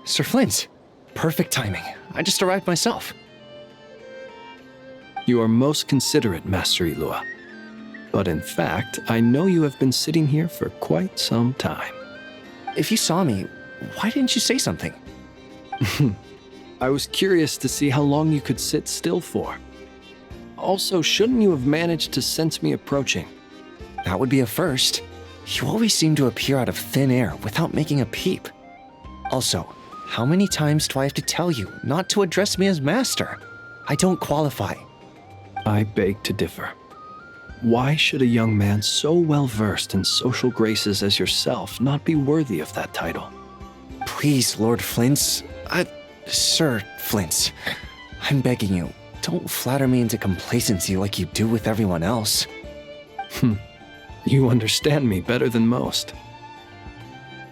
Sir Flint. Perfect timing. I just arrived myself. You are most considerate, Master Ilua. But in fact, I know you have been sitting here for quite some time. If you saw me, why didn't you say something? I was curious to see how long you could sit still for. Also, shouldn't you have managed to sense me approaching? That would be a first. You always seem to appear out of thin air without making a peep. Also, how many times do I have to tell you not to address me as master? I don't qualify. I beg to differ. Why should a young man so well versed in social graces as yourself not be worthy of that title? Please, Lord Flint. Sir Flint. I'm begging you, don't flatter me into complacency like you do with everyone else. You understand me better than most.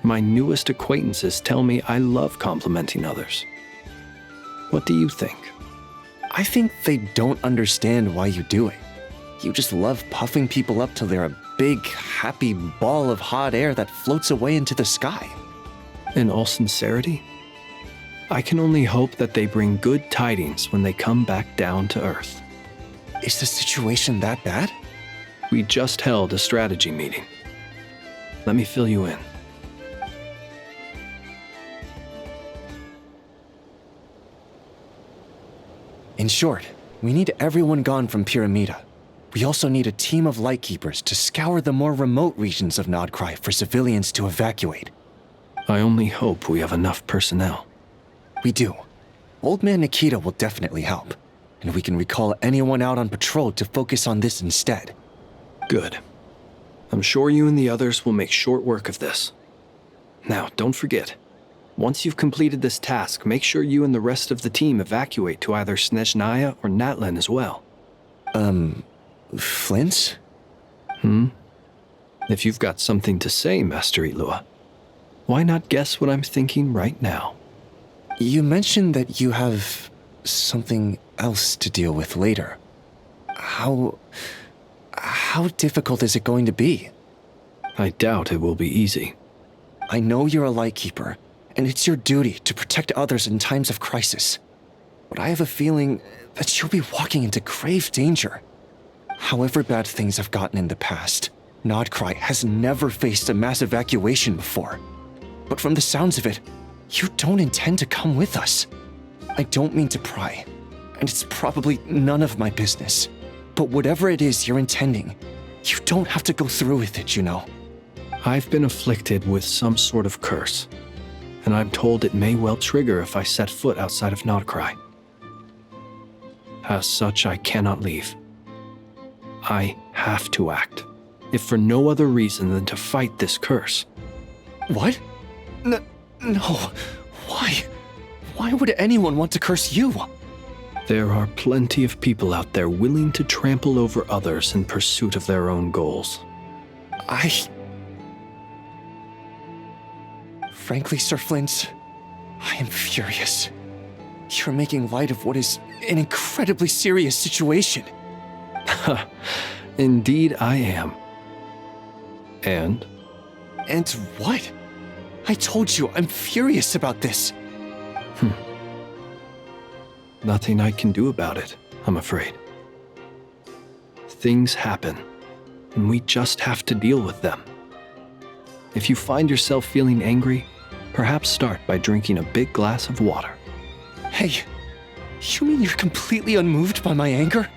My newest acquaintances tell me I love complimenting others. What do you think? I think they don't understand why you do it. You just love puffing people up till they're a big, happy ball of hot air that floats away into the sky. In all sincerity, I can only hope that they bring good tidings when they come back down to Earth. Is the situation that bad? We just held a strategy meeting. Let me fill you in. In short, we need everyone gone from Pyramida. We also need a team of lightkeepers to scour the more remote regions of Nod-Crai for civilians to evacuate. I only hope we have enough personnel. We do. Old Man Nikita will definitely help, and we can recall anyone out on patrol to focus on this instead. Good. I'm sure you and the others will make short work of this. Now, don't forget, once you've completed this task, make sure you and the rest of the team evacuate to either Snezhnaya or Natlan as well. Flint? If you've got something to say, Master Ilua, why not guess what I'm thinking right now? You mentioned that you have something else to deal with later. How difficult is it going to be? I doubt it will be easy. I know you're a lightkeeper, and it's your duty to protect others in times of crisis. But I have a feeling that you'll be walking into grave danger. However bad things have gotten in the past, Nod-Crai has never faced a mass evacuation before. But from the sounds of it, you don't intend to come with us. I don't mean to pry, and it's probably none of my business. But whatever it is you're intending, you don't have to go through with it, you know. I've been afflicted with some sort of curse, and I'm told it may well trigger if I set foot outside of Nod-Crai. As such, I cannot leave. I have to act, if for no other reason than to fight this curse. What? No. Why? Why would anyone want to curse you? There are plenty of people out there willing to trample over others in pursuit of their own goals. Frankly, Sir Flint, I am furious. You're making light of what is an incredibly serious situation. Indeed I am. And? And what? I told you I'm furious about this. Nothing I can do about it, I'm afraid. Things happen, and we just have to deal with them. If you find yourself feeling angry, perhaps start by drinking a big glass of water. Hey, you mean you're completely unmoved by my anger?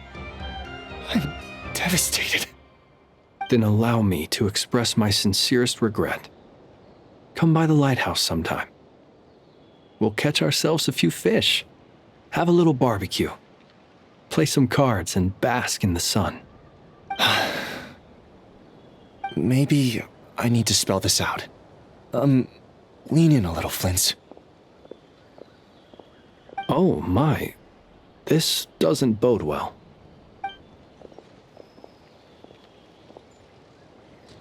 I'm devastated. Then allow me to express my sincerest regret. Come by the lighthouse sometime. We'll catch ourselves a few fish, have a little barbecue, play some cards, and bask in the sun. Maybe I need to spell this out. Lean in a little, Flint. Oh my, this doesn't bode well.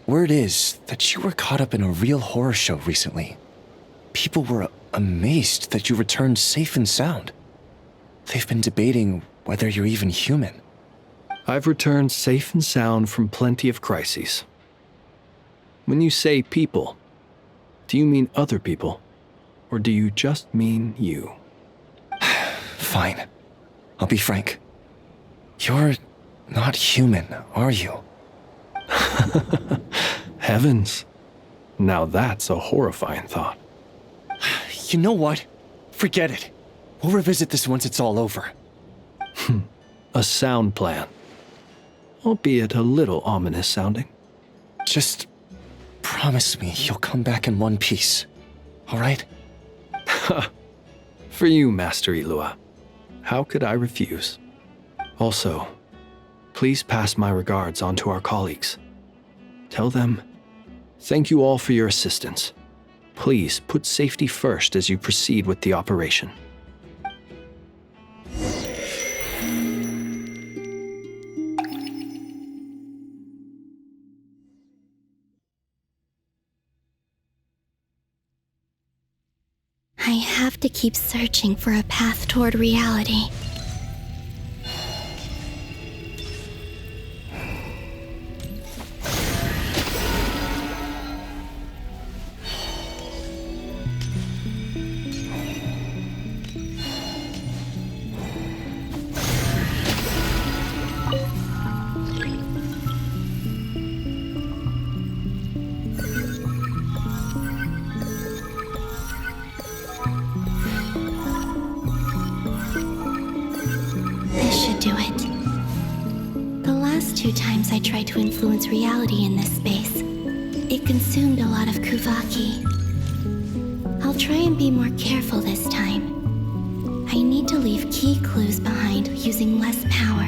Word is that you were caught up in a real horror show recently. People were amazed that you returned safe and sound. They've been debating whether you're even human. I've returned safe and sound from plenty of crises. When you say people, do you mean other people? Or do you just mean you? Fine. I'll be frank. You're not human, are you? Heavens. Now that's a horrifying thought. You know what? Forget it. We'll revisit this once it's all over. A sound plan. Albeit a little ominous sounding. Just promise me you'll come back in one piece. All right? For you, Master Ilua. How could I refuse? Also, please pass my regards on to our colleagues. Tell them, thank you all for your assistance. Please put safety first as you proceed with the operation. I have to keep searching for a path toward reality. Do it. The last 2 times I tried to influence reality in this space, it consumed a lot of Kuvaki. I'll try and be more careful this time. I need to leave key clues behind using less power.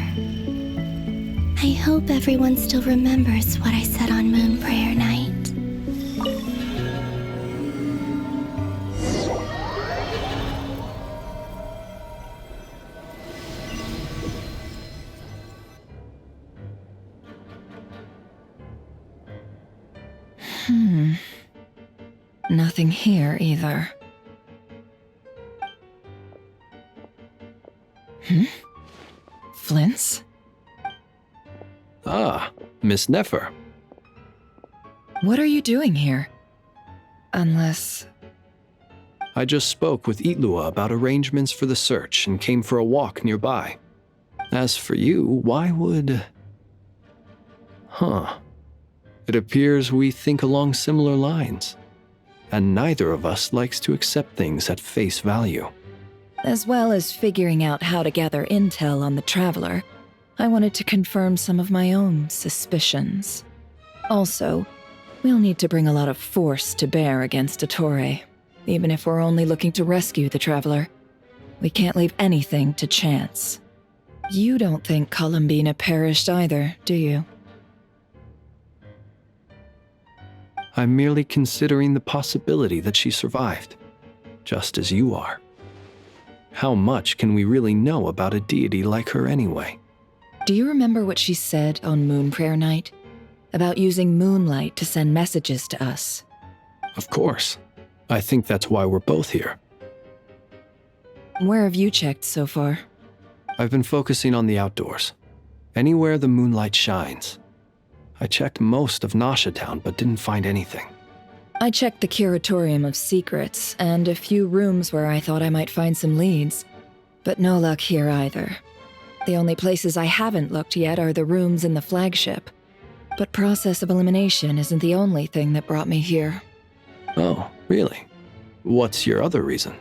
I hope everyone still remembers what I said on Moon Prayer Night. Nothing here either. Flints? Ah, Miss Nefer. What are you doing here? Unless... I just spoke with Ilua about arrangements for the search and came for a walk nearby. As for you, why would... It appears we think along similar lines. And neither of us likes to accept things at face value. As well as figuring out how to gather intel on the Traveler, I wanted to confirm some of my own suspicions. Also, we'll need to bring a lot of force to bear against Ettore, even if we're only looking to rescue the Traveler. We can't leave anything to chance. You don't think Columbina perished either, do you? I'm merely considering the possibility that she survived, just as you are. How much can we really know about a deity like her anyway? Do you remember what she said on Moon Prayer Night? About using moonlight to send messages to us? Of course. I think that's why we're both here. Where have you checked so far? I've been focusing on the outdoors. Anywhere the moonlight shines. I checked most of Nasha Town, but didn't find anything. I checked the Curatorium of Secrets, and a few rooms where I thought I might find some leads. But no luck here either. The only places I haven't looked yet are the rooms in the flagship. But process of elimination isn't the only thing that brought me here. Oh, really? What's your other reason?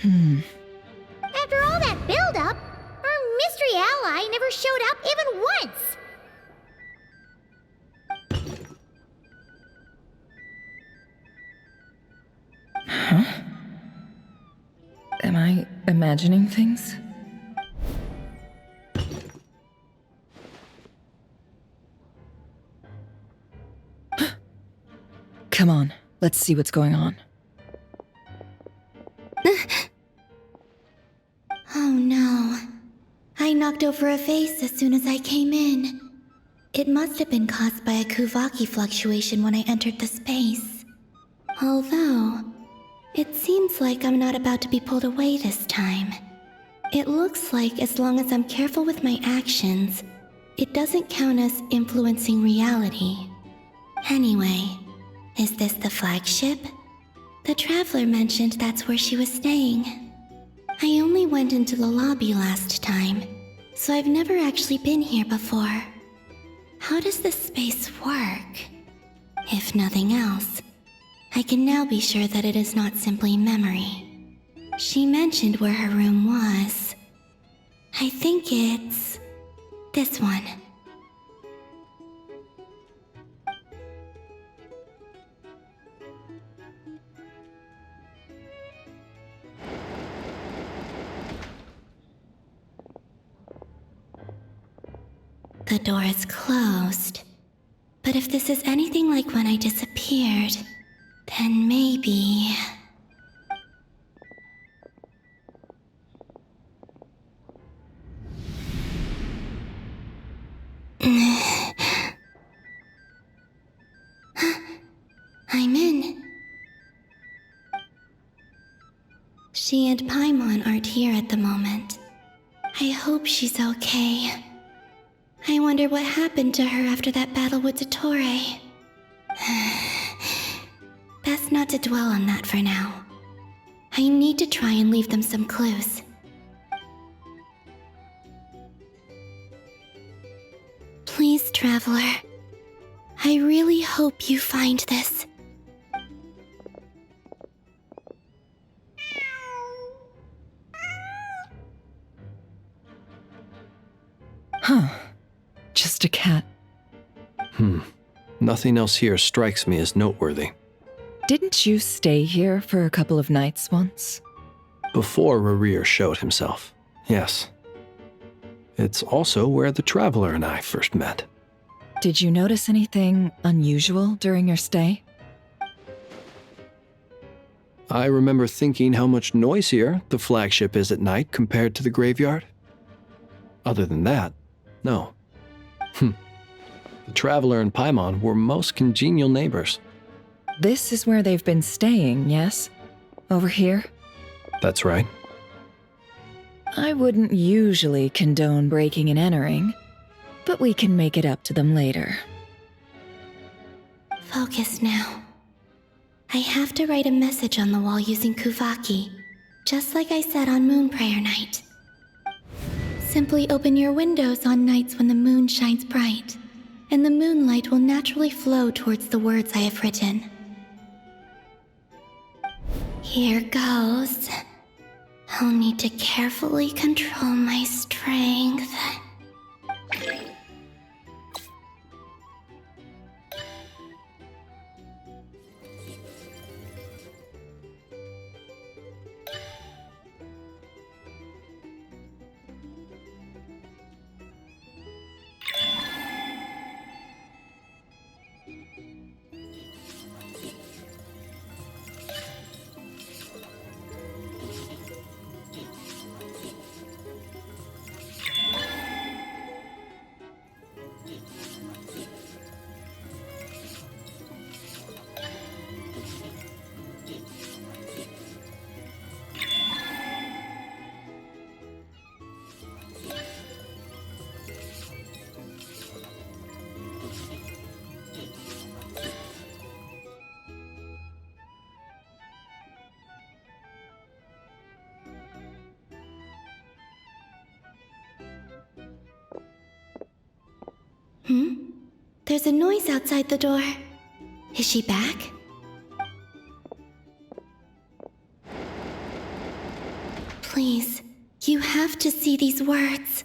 After all that build-up, our mystery ally never showed up even once! Am I imagining things? Come on, let's see what's going on. Oh no. I knocked over a vase as soon as I came in. It must have been caused by a Kuvaki fluctuation when I entered the space. Although, it seems like I'm not about to be pulled away this time. It looks like as long as I'm careful with my actions, it doesn't count as influencing reality. Anyway, is this the flagship? The traveler mentioned that's where she was staying. I only went into the lobby last time, so I've never actually been here before. How does this space work? If nothing else, I can now be sure that it is not simply memory. She mentioned where her room was. I think it's this one. The door is closed. But if this is anything like when I disappeared, then maybe... I'm in. She and Paimon aren't here at the moment. I hope she's okay. I wonder what happened to her after that battle with Dottore. Best not to dwell on that for now. I need to try and leave them some clues. Please, Traveler. I really hope you find this. Huh. Just a cat. Nothing else here strikes me as noteworthy. Didn't you stay here for a couple of nights once? Before Rerir showed himself, yes. It's also where the traveler and I first met. Did you notice anything unusual during your stay? I remember thinking how much noisier the flagship is at night compared to the graveyard. Other than that, no. The traveler and Paimon were most congenial neighbors. This is where they've been staying, yes? Over here? That's right. I wouldn't usually condone breaking and entering, but we can make it up to them later. Focus now. I have to write a message on the wall using Kuvaki, just like I said on Moon Prayer Night. Simply open your windows on nights when the moon shines bright, and the moonlight will naturally flow towards the words I have written. Here goes. I'll need to carefully control my strength. There's a noise outside the door. Is she back? Please, you have to see these words.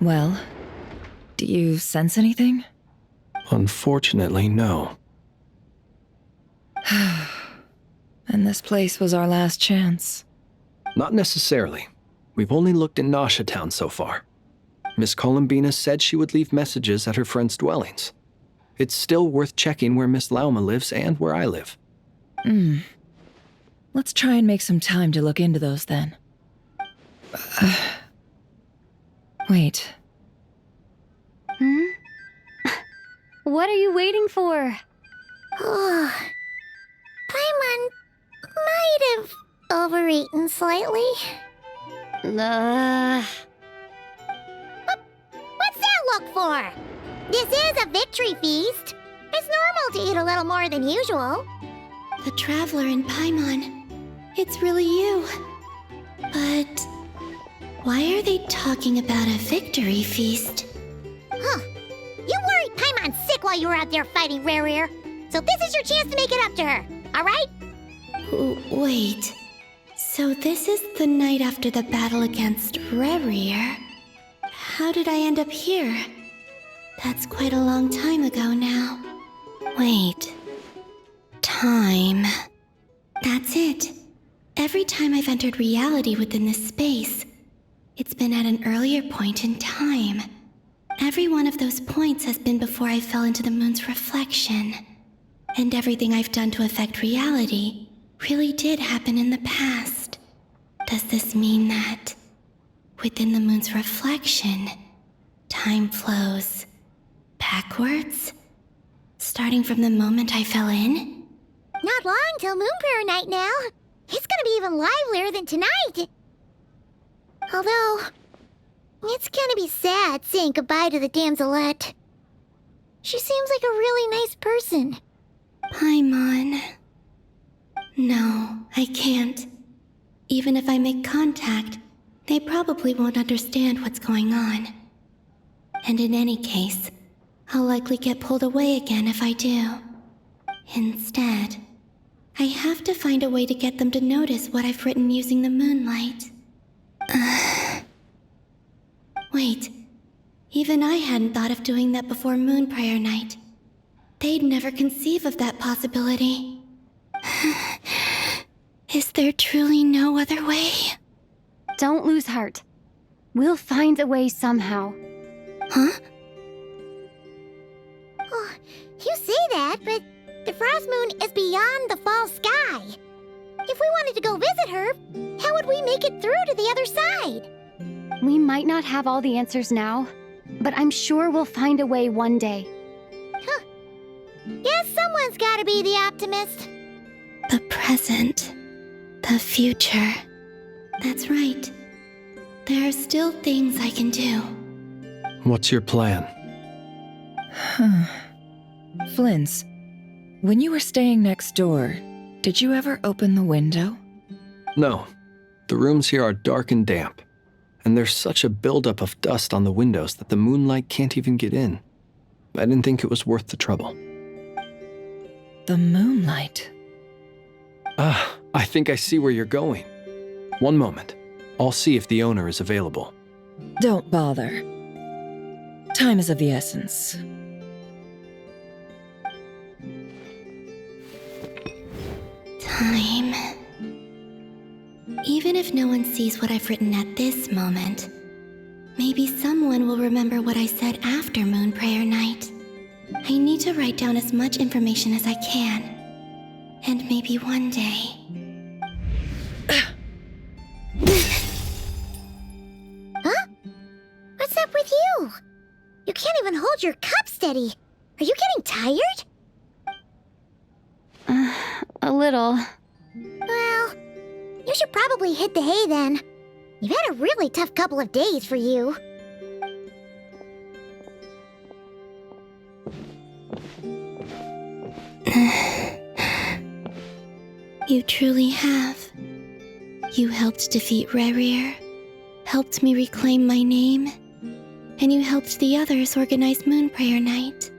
Well, do you sense anything? Unfortunately, no. And this place was our last chance. Not necessarily. We've only looked in Nasha Town so far. Miss Columbina said she would leave messages at her friends' dwellings. It's still worth checking where Miss Lauma lives and where I live. Let's try and make some time to look into those then. Wait. What are you waiting for? Oh, Paimon might have overeaten slightly. What's that look for? This is a victory feast. It's normal to eat a little more than usual. The Traveler in Paimon. It's really you. But why are they talking about a victory feast? Huh. You worried Paimon sick while you were out there fighting Rare. So this is your chance to make it up to her, alright? Wait. So this is the night after the battle against Rare. How did I end up here? That's quite a long time ago now. Wait. Time. That's it. Every time I've entered reality within this space, it's been at an earlier point in time. Every one of those points has been before I fell into the moon's reflection. And everything I've done to affect reality really did happen in the past. Does this mean that within the moon's reflection, time flows backwards? Starting from the moment I fell in? Not long till Moon Prayer Night now. It's gonna be even livelier than tonight. Although, it's gonna be sad saying goodbye to the damselette. She seems like a really nice person. Paimon. No, I can't. Even if I make contact, they probably won't understand what's going on. And in any case, I'll likely get pulled away again if I do. Instead, I have to find a way to get them to notice what I've written using the moonlight. Wait, even I hadn't thought of doing that before Moon Prayer Night. They'd never conceive of that possibility. Is there truly no other way? Don't lose heart. We'll find a way somehow. Huh? Oh, you say that, but the Frost Moon is beyond the fall sky. If we wanted to go visit her, how would we make it through to the other side? We might not have all the answers now, but I'm sure we'll find a way one day. Huh. Guess someone's gotta be the optimist. The present. The future. That's right. There are still things I can do. What's your plan? Flint's, when you were staying next door, did you ever open the window? No. The rooms here are dark and damp, and there's such a buildup of dust on the windows that the moonlight can't even get in. I didn't think it was worth the trouble. The moonlight. I think I see where you're going. One moment. I'll see if the owner is available. Don't bother. Time is of the essence. Time. Even if no one sees what I've written at this moment, maybe someone will remember what I said after Moon Prayer Night. I need to write down as much information as I can. And maybe one day... Huh? What's up with you? You can't even hold your cup steady. Are you getting tired? A little. Well, you should probably hit the hay then. You've had a really tough couple of days for you. You truly have. You helped defeat Rare, helped me reclaim my name, and you helped the others organize Moon Prayer Night.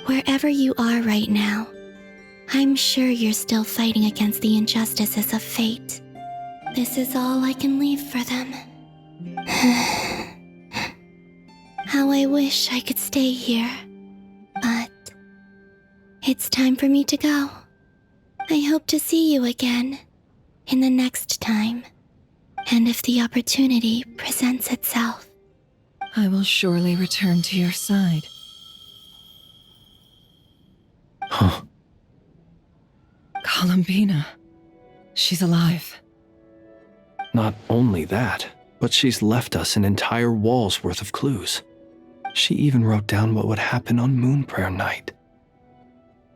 Wherever you are right now, I'm sure you're still fighting against the injustices of fate. This is all I can leave for them. How I wish I could stay here. But it's time for me to go. I hope to see you again in the next time. And if the opportunity presents itself. I will surely return to your side. Huh. Columbina. She's alive. Not only that, but she's left us an entire wall's worth of clues. She even wrote down what would happen on Moon Prayer Night.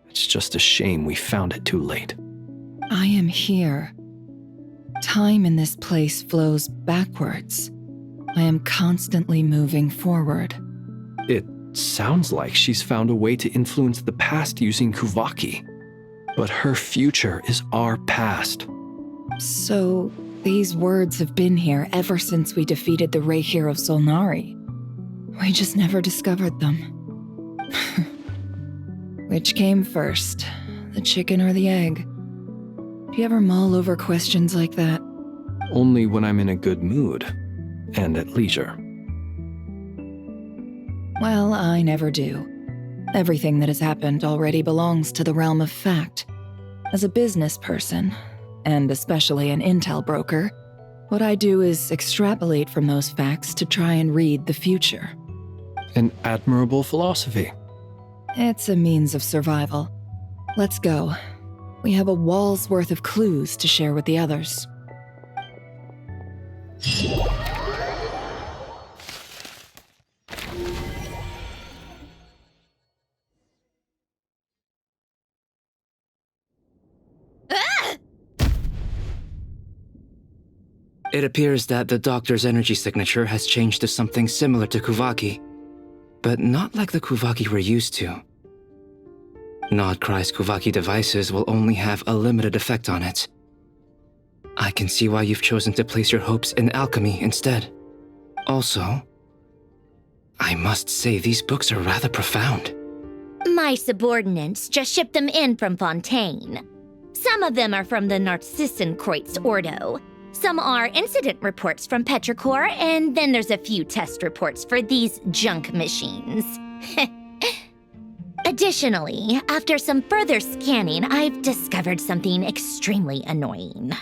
It's just a shame we found it too late. I am here. Time in this place flows backwards. I am constantly moving forward. It sounds like she's found a way to influence the past using Kuvaki. But her future is our past. So, these words have been here ever since we defeated the Reihir of Solnari. We just never discovered them. Which came first, the chicken or the egg? Do you ever mull over questions like that? Only when I'm in a good mood and at leisure. Well, I never do. Everything that has happened already belongs to the realm of fact. As a business person, and especially an intel broker, what I do is extrapolate from those facts to try and read the future. An admirable philosophy. It's a means of survival. Let's go. We have a wall's worth of clues to share with the others. It appears that the doctor's energy signature has changed to something similar to Kuvaki, but not like the Kuvaki we're used to. Nod-Krai's Kuvaki devices will only have a limited effect on it. I can see why you've chosen to place your hopes in alchemy instead. Also, I must say these books are rather profound. My subordinates just shipped them in from Fontaine. Some of them are from the Narcissenkreuz Ordo. Some are incident reports from Petrichor, and then there's a few test reports for these junk machines. Additionally, after some further scanning, I've discovered something extremely annoying.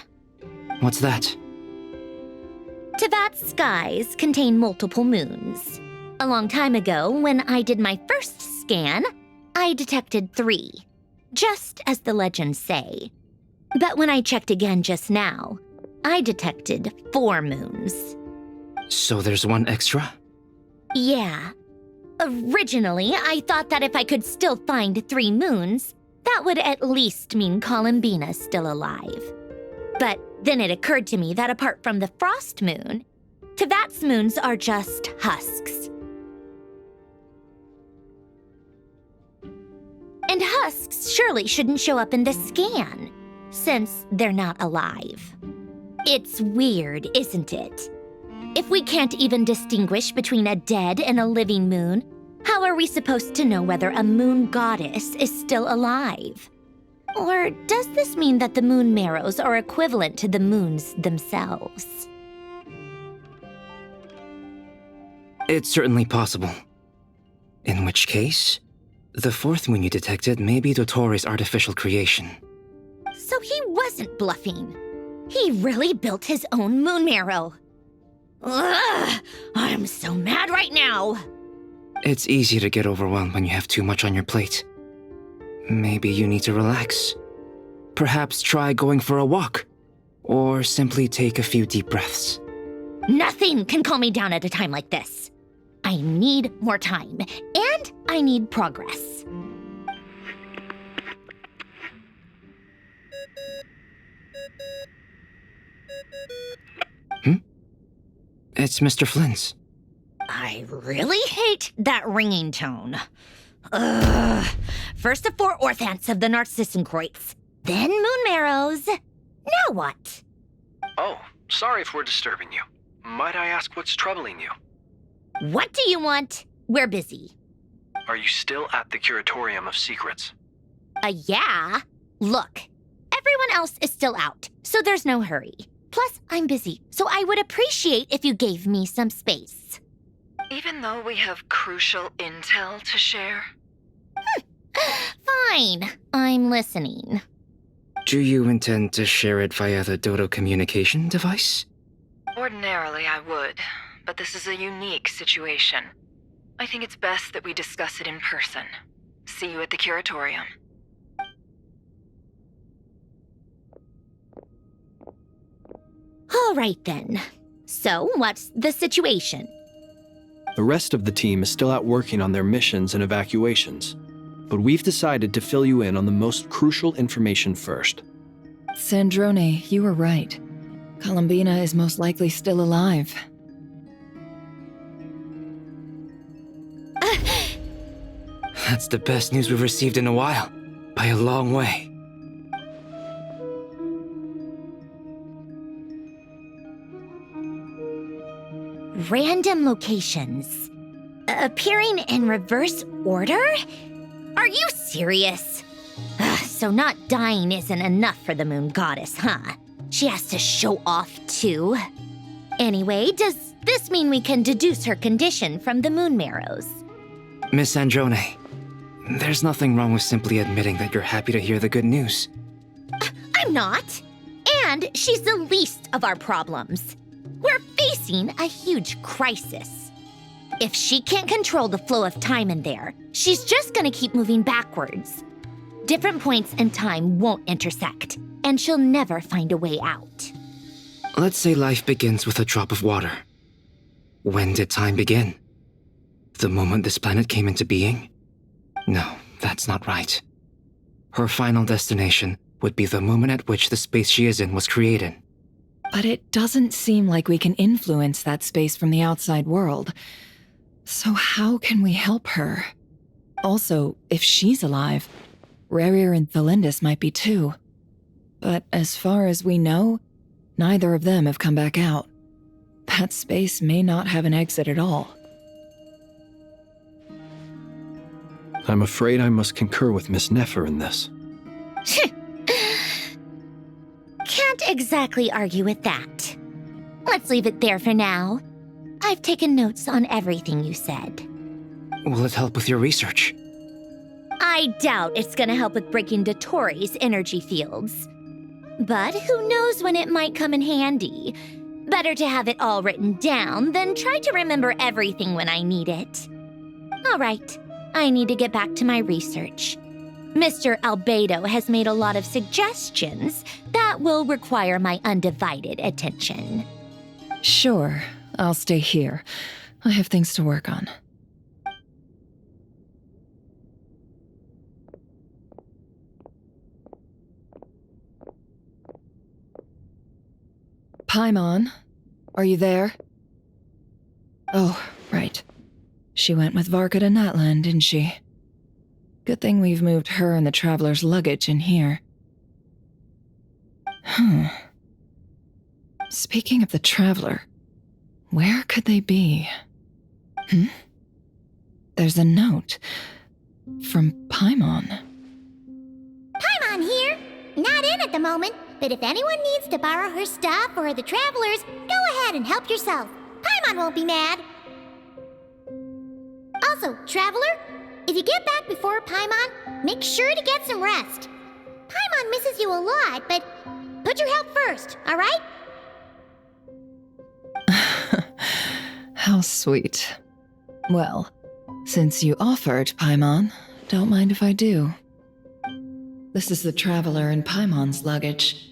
What's that? Tevat's skies contain multiple moons. A long time ago, when I did my first scan, I detected 3, just as the legends say. But when I checked again just now, I detected 4 moons. So there's one extra? Yeah. Originally, I thought that if I could still find 3 moons, that would at least mean Columbina's still alive. But then it occurred to me that apart from the frost moon, Tevat's moons are just husks. And husks surely shouldn't show up in the scan, since they're not alive. It's weird, isn't it? If we can't even distinguish between a dead and a living moon, how are we supposed to know whether a moon goddess is still alive? Or does this mean that the moon marrows are equivalent to the moons themselves? It's certainly possible. In which case, the 4th moon you detected may be Dottore artificial creation. So he wasn't bluffing. He really built his own moon marrow. Ugh! I'm so mad right now! It's easy to get overwhelmed when you have too much on your plate. Maybe you need to relax. Perhaps try going for a walk, or simply take a few deep breaths. Nothing can calm me down at a time like this. I need more time, and I need progress. It's Mr. Flynn's. I really hate that ringing tone. Ugh. First the 4 orthants of the Narcissenkreuz, then moon marrows. Now what? Oh, sorry if we're disturbing you. Might I ask what's troubling you? What do you want? We're busy. Are you still at the Curatorium of Secrets? Yeah. Look, everyone else is still out, so there's no hurry. Plus, I'm busy, so I would appreciate if you gave me some space. Even though we have crucial intel to share? Fine, I'm listening. Do you intend to share it via the Dodo communication device? Ordinarily I would, but this is a unique situation. I think it's best that we discuss it in person. See you at the Curatorium. All right then. So, what's the situation? The rest of the team is still out working on their missions and evacuations, but we've decided to fill you in on the most crucial information first. Sandrone, you were right. Columbina is most likely still alive. That's the best news we've received in a while, by a long way. Random locations. Appearing in reverse order? Are you serious? So not dying isn't enough for the moon goddess, huh? She has to show off too. Anyway, does this mean we can deduce her condition from the moon marrows? Miss Androne, there's nothing wrong with simply admitting that you're happy to hear the good news. I'm not. And she's the least of our problems. We're facing a huge crisis. If she can't control the flow of time in there, she's just gonna keep moving backwards. Different points in time won't intersect, and she'll never find a way out. Let's say life begins with a drop of water. When did time begin? The moment this planet came into being? No, that's not right. Her final destination would be the moment at which the space she is in was created. But it doesn't seem like we can influence that space from the outside world. So how can we help her? Also, if she's alive, Rerir and Thalindus might be too. But as far as we know, neither of them have come back out. That space may not have an exit at all. I'm afraid I must concur with Miss Nefer in this. Can't exactly argue with that. Let's leave it there for now. I've taken notes on everything you said. Will it help with your research? I doubt it's gonna help with breaking Dotori's energy fields. But who knows when it might come in handy. Better to have it all written down than try to remember everything when I need it. All right, I need to get back to my research. Mr. Albedo has made a lot of suggestions that will require my undivided attention. Sure, I'll stay here. I have things to work on. Paimon, are you there? Oh, right. She went with Varka to Natlan, didn't she? Good thing we've moved her and the Traveler's luggage in here. Speaking of the Traveler, where could they be? There's a note from Paimon. Paimon here. Not in at the moment, but if anyone needs to borrow her stuff or the Travelers, go ahead and help yourself. Paimon won't be mad. Also, Traveler, if you get back before Paimon, make sure to get some rest. Paimon misses you a lot, but put your health first, all right? How sweet. Well, since you offered, Paimon, don't mind if I do. This is the Traveler and Paimon's luggage.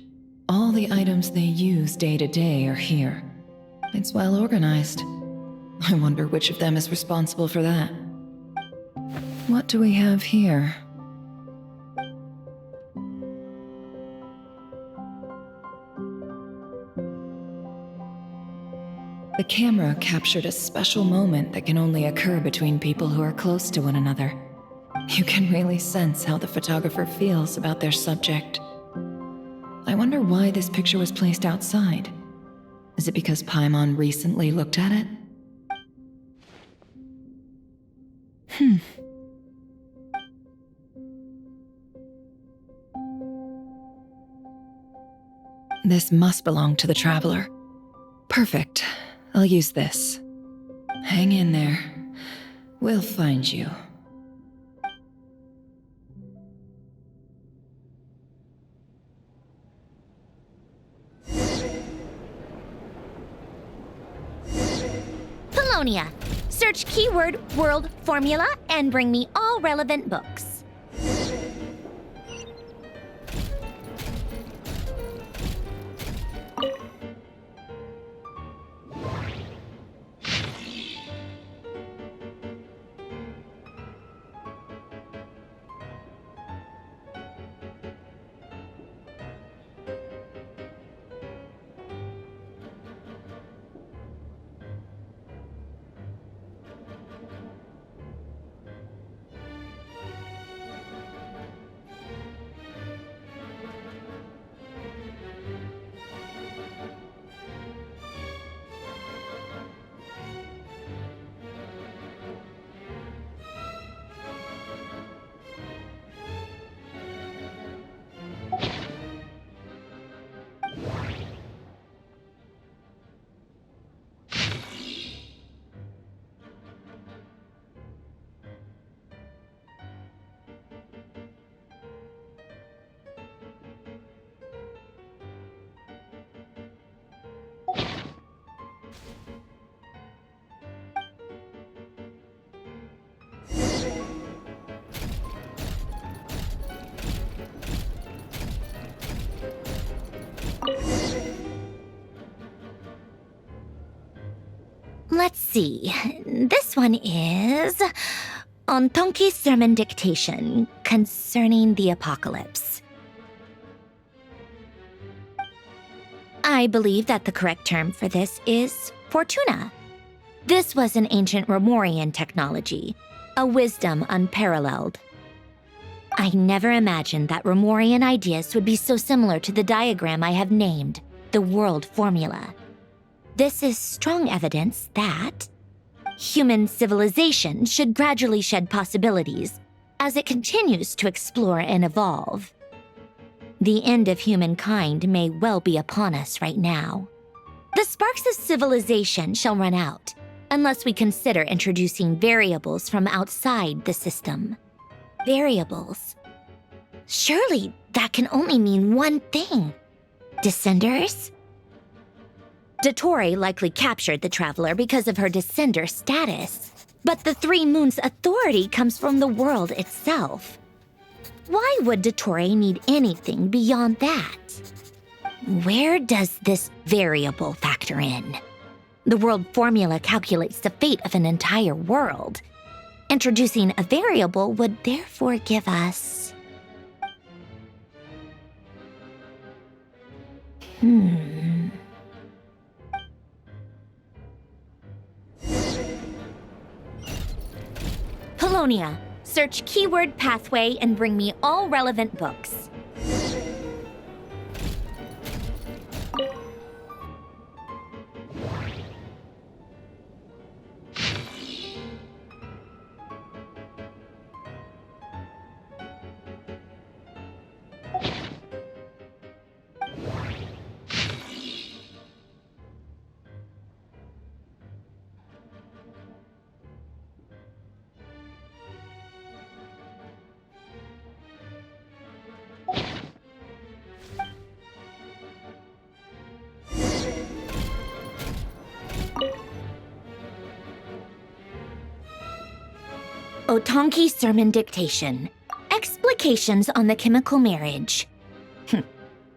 All the items they use day to day are here. It's well organized. I wonder which of them is responsible for that. What do we have here? The camera captured a special moment that can only occur between people who are close to one another. You can really sense how the photographer feels about their subject. I wonder why this picture was placed outside. Is it because Paimon recently looked at it? This must belong to the Traveler. Perfect. I'll use this. Hang in there. We'll find you. Polonia. Search keyword world formula and bring me all relevant books. Let's see. This one is on Tonki's sermon dictation concerning the apocalypse. I believe that the correct term for this is Fortuna. This was an ancient Romorian technology, a wisdom unparalleled. I never imagined that Romorian ideas would be so similar to the diagram I have named, the World Formula. This is strong evidence that human civilization should gradually shed possibilities as it continues to explore and evolve. The end of humankind may well be upon us right now. The sparks of civilization shall run out unless we consider introducing variables from outside the system. Variables. Surely that can only mean one thing. Descenders? Dottore likely captured the traveler because of her descender status. But the Three Moons' authority comes from the world itself. Why would Dottore need anything beyond that? Where does this variable factor in? The world formula calculates the fate of an entire world. Introducing a variable would therefore give us... Polonia, search keyword pathway and bring me all relevant books. Otonki sermon dictation. Explications on the chemical marriage.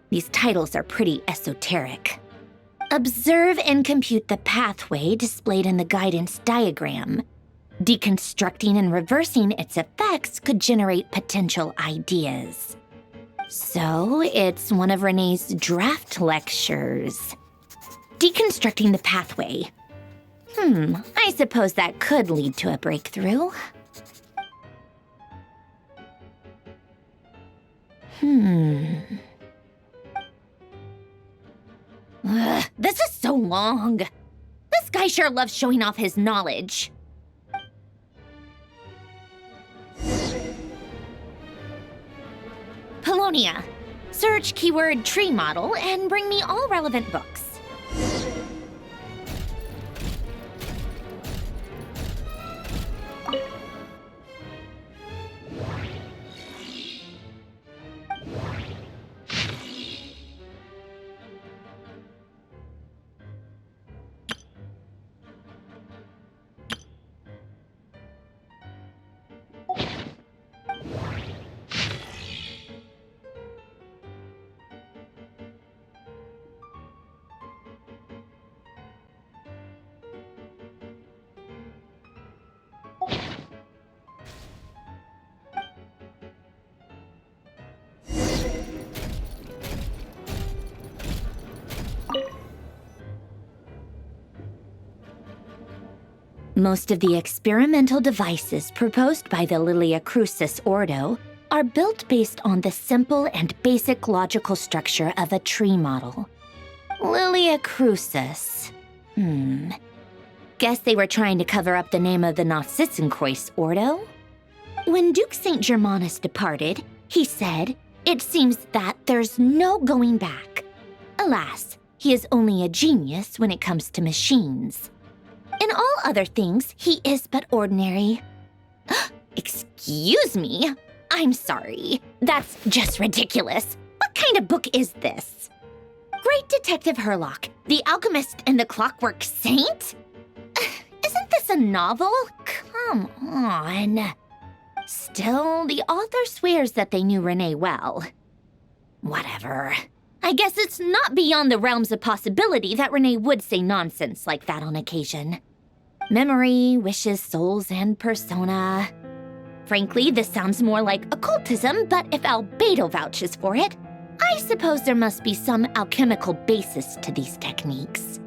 These titles are pretty esoteric. Observe and compute the pathway displayed in the guidance diagram. Deconstructing and reversing its effects could generate potential ideas. So, it's one of Renee's draft lectures. Deconstructing the pathway. I suppose that could lead to a breakthrough. This is so long. This guy sure loves showing off his knowledge. Polonia, search keyword tree model and bring me all relevant books. Most of the experimental devices proposed by the Lilia Crucis Ordo are built based on the simple and basic logical structure of a tree model. Lilia Crucis. Guess they were trying to cover up the name of the Nautitzenkreuz Ordo? When Duke St. Germanus departed, he said, "It seems that there's no going back." Alas, he is only a genius when it comes to machines. In all other things, he is but ordinary. Excuse me? I'm sorry. That's just ridiculous. What kind of book is this? Great Detective Herlock, The Alchemist and the Clockwork Saint? Isn't this a novel? Come on. Still, the author swears that they knew Renee well. Whatever. I guess it's not beyond the realms of possibility that Renee would say nonsense like that on occasion. Memory, wishes, souls, and persona. Frankly, this sounds more like occultism, but if Albedo vouches for it, I suppose there must be some alchemical basis to these techniques.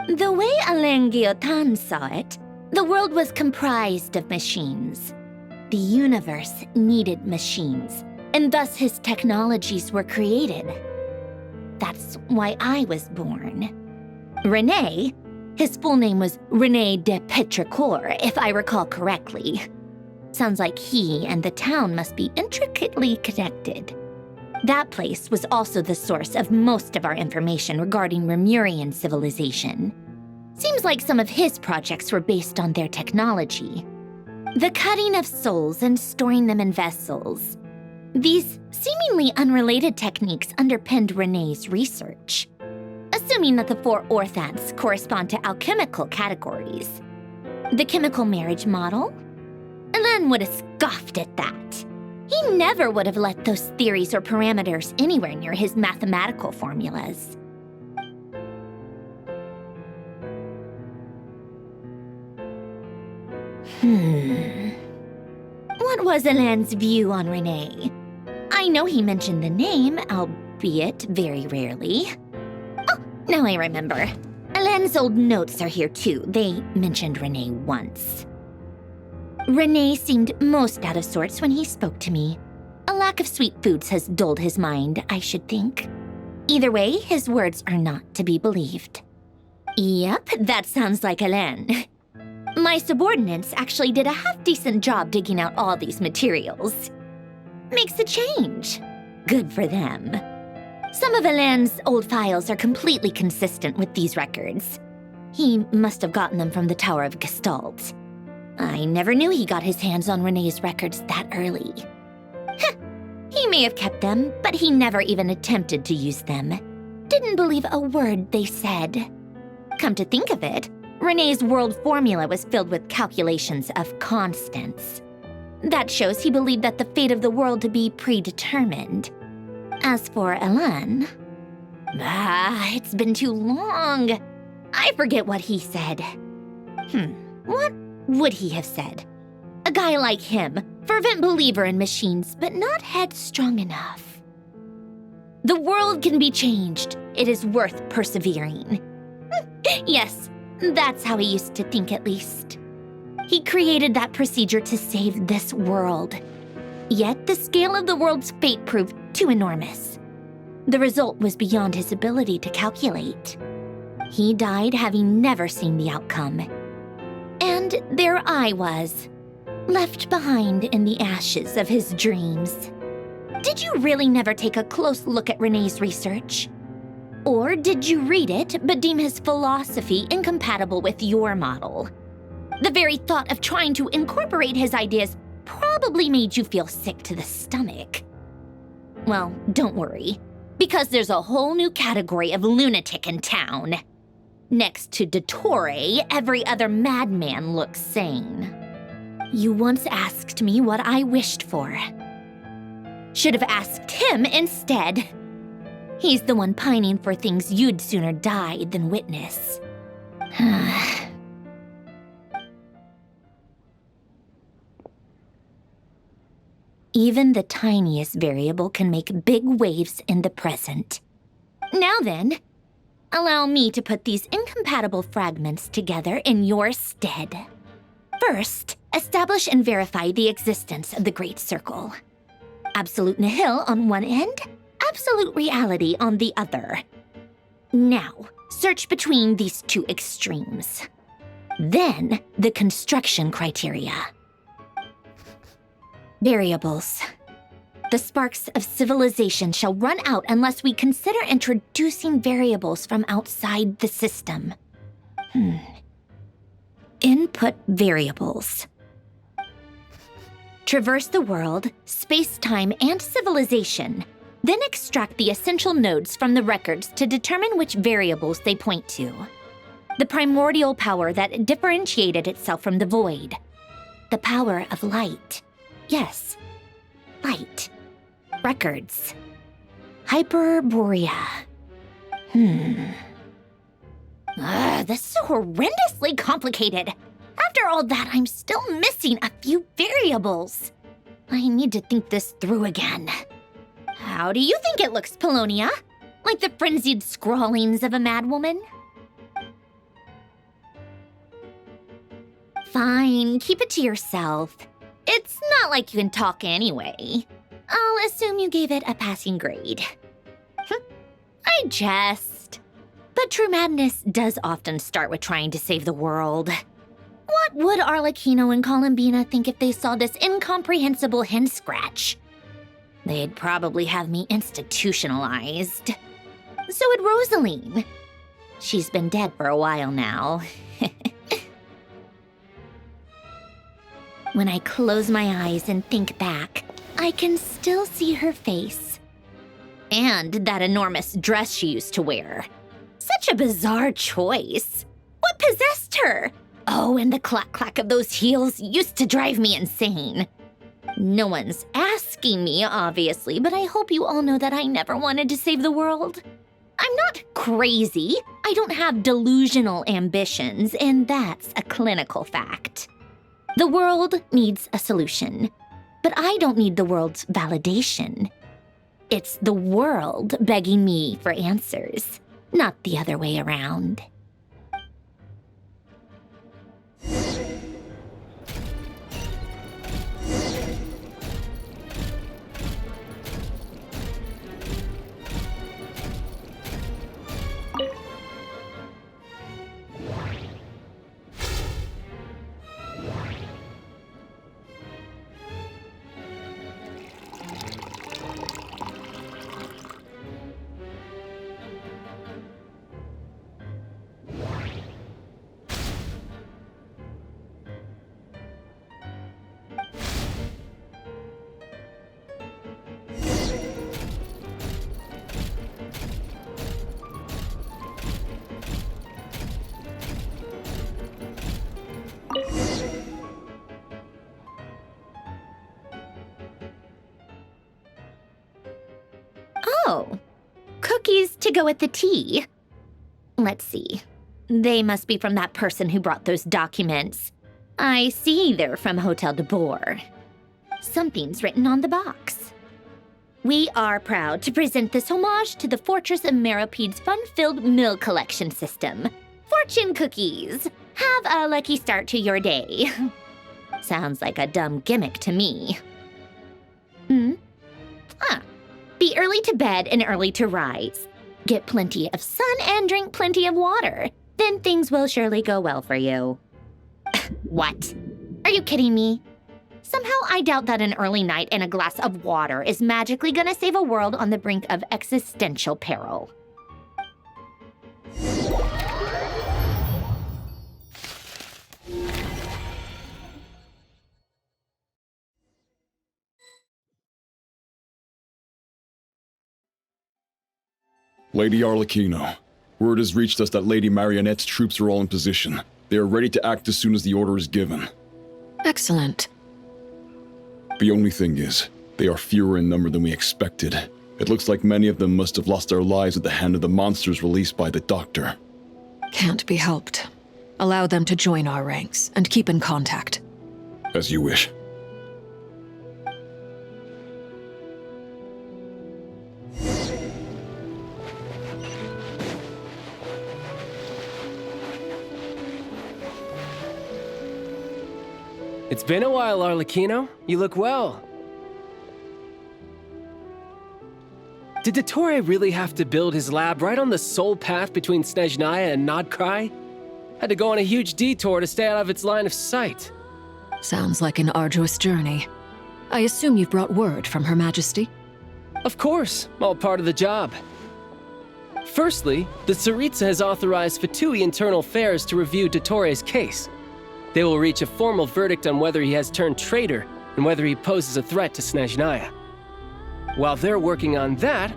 The way Alain Guillotin saw it, the world was comprised of machines. The universe needed machines, and thus his technologies were created. That's why I was born. René, his full name was René de Petrichor, if I recall correctly. Sounds like he and the town must be intricately connected. That place was also the source of most of our information regarding Remurian civilization. Seems like some of his projects were based on their technology. The cutting of souls and storing them in vessels. These seemingly unrelated techniques underpinned René's research. Assuming that the 4 orthants correspond to alchemical categories. The chemical marriage model? Alain would have scoffed at that. He never would have let those theories or parameters anywhere near his mathematical formulas. What was Alain's view on René? I know he mentioned the name, albeit very rarely. Oh, now I remember. Alain's old notes are here too. They mentioned René once. René seemed most out of sorts when he spoke to me. A lack of sweet foods has dulled his mind, I should think. Either way, his words are not to be believed. Yep, that sounds like Alain. My subordinates actually did a half-decent job digging out all these materials. Makes a change. Good for them. Some of Alain's old files are completely consistent with these records. He must have gotten them from the Tower of Gestalt. I never knew he got his hands on René's records that early. He may have kept them, but he never even attempted to use them. Didn't believe a word they said. Come to think of it, René's world formula was filled with calculations of constants. That shows he believed that the fate of the world to be predetermined. As for Alain... it's been too long. I forget what he said. What would he have said? A guy like him, fervent believer in machines, but not headstrong enough. The world can be changed. It is worth persevering. Yes, that's how he used to think at least. He created that procedure to save this world. Yet the scale of the world's fate proved too enormous. The result was beyond his ability to calculate. He died having never seen the outcome. And there I was, left behind in the ashes of his dreams. Did you really never take a close look at René's research? Or did you read it but deem his philosophy incompatible with your model? The very thought of trying to incorporate his ideas probably made you feel sick to the stomach. Well, don't worry, because there's a whole new category of lunatic in town. Next to Dottore, every other madman looks sane. You once asked me what I wished for. Should have asked him instead. He's the one pining for things you'd sooner die than witness. Even the tiniest variable can make big waves in the present. Now then, allow me to put these incompatible fragments together in your stead. First, establish and verify the existence of the Great Circle. Absolute nihil on one end, absolute reality on the other. Now, search between these two extremes. Then, the construction criteria. Variables. The sparks of civilization shall run out unless we consider introducing variables from outside the system. Input variables. Traverse the world, space-time, and civilization, then extract the essential nodes from the records to determine which variables they point to. The primordial power that differentiated itself from the void. The power of light. Yes, light. Records. Hyperborea. This is horrendously complicated. After all that, I'm still missing a few variables. I need to think this through again. How do you think it looks, Polonia? Like the frenzied scrawlings of a madwoman? Fine, keep it to yourself. It's not like you can talk anyway. I'll assume you gave it a passing grade. I jest. But true madness does often start with trying to save the world. What would Arlecchino and Columbina think if they saw this incomprehensible hen scratch? They'd probably have me institutionalized. So would Rosaline. She's been dead for a while now. When I close my eyes and think back, I can still see her face. And that enormous dress she used to wear. Such a bizarre choice. What possessed her? Oh, and the clack-clack of those heels used to drive me insane. No one's asking me, obviously, but I hope you all know that I never wanted to save the world. I'm not crazy. I don't have delusional ambitions, and that's a clinical fact. The world needs a solution, but I don't need the world's validation. It's the world begging me for answers, not the other way around. Oh, cookies to go with the tea. Let's see. They must be from that person who brought those documents. I see they're from Hotel de Boer. Something's written on the box. We are proud to present this homage to the Fortress of Meropede's fun-filled meal collection system. Fortune cookies. Have a lucky start to your day. Sounds like a dumb gimmick to me. Be early to bed and early to rise. Get plenty of sun and drink plenty of water. Then things will surely go well for you. What? Are you kidding me? Somehow I doubt that an early night and a glass of water is magically gonna save a world on the brink of existential peril. Lady Arlecchino, word has reached us that Lady Marionette's troops are all in position. They are ready to act as soon as the order is given. Excellent. The only thing is, they are fewer in number than we expected. It looks like many of them must have lost their lives at the hand of the monsters released by the Doctor. Can't be helped. Allow them to join our ranks and keep in contact. As you wish. It's been a while, Arlecchino. You look well. Did Dottore really have to build his lab right on the sole path between Snezhnaya and Nod-Krai? Had to go on a huge detour to stay out of its line of sight. Sounds like an arduous journey. I assume you've brought word from Her Majesty? Of course, all part of the job. Firstly, the Tsaritsa has authorized Fatui Internal Affairs to review Dottore's case. They will reach a formal verdict on whether he has turned traitor and whether he poses a threat to Snezhnaya. While they're working on that,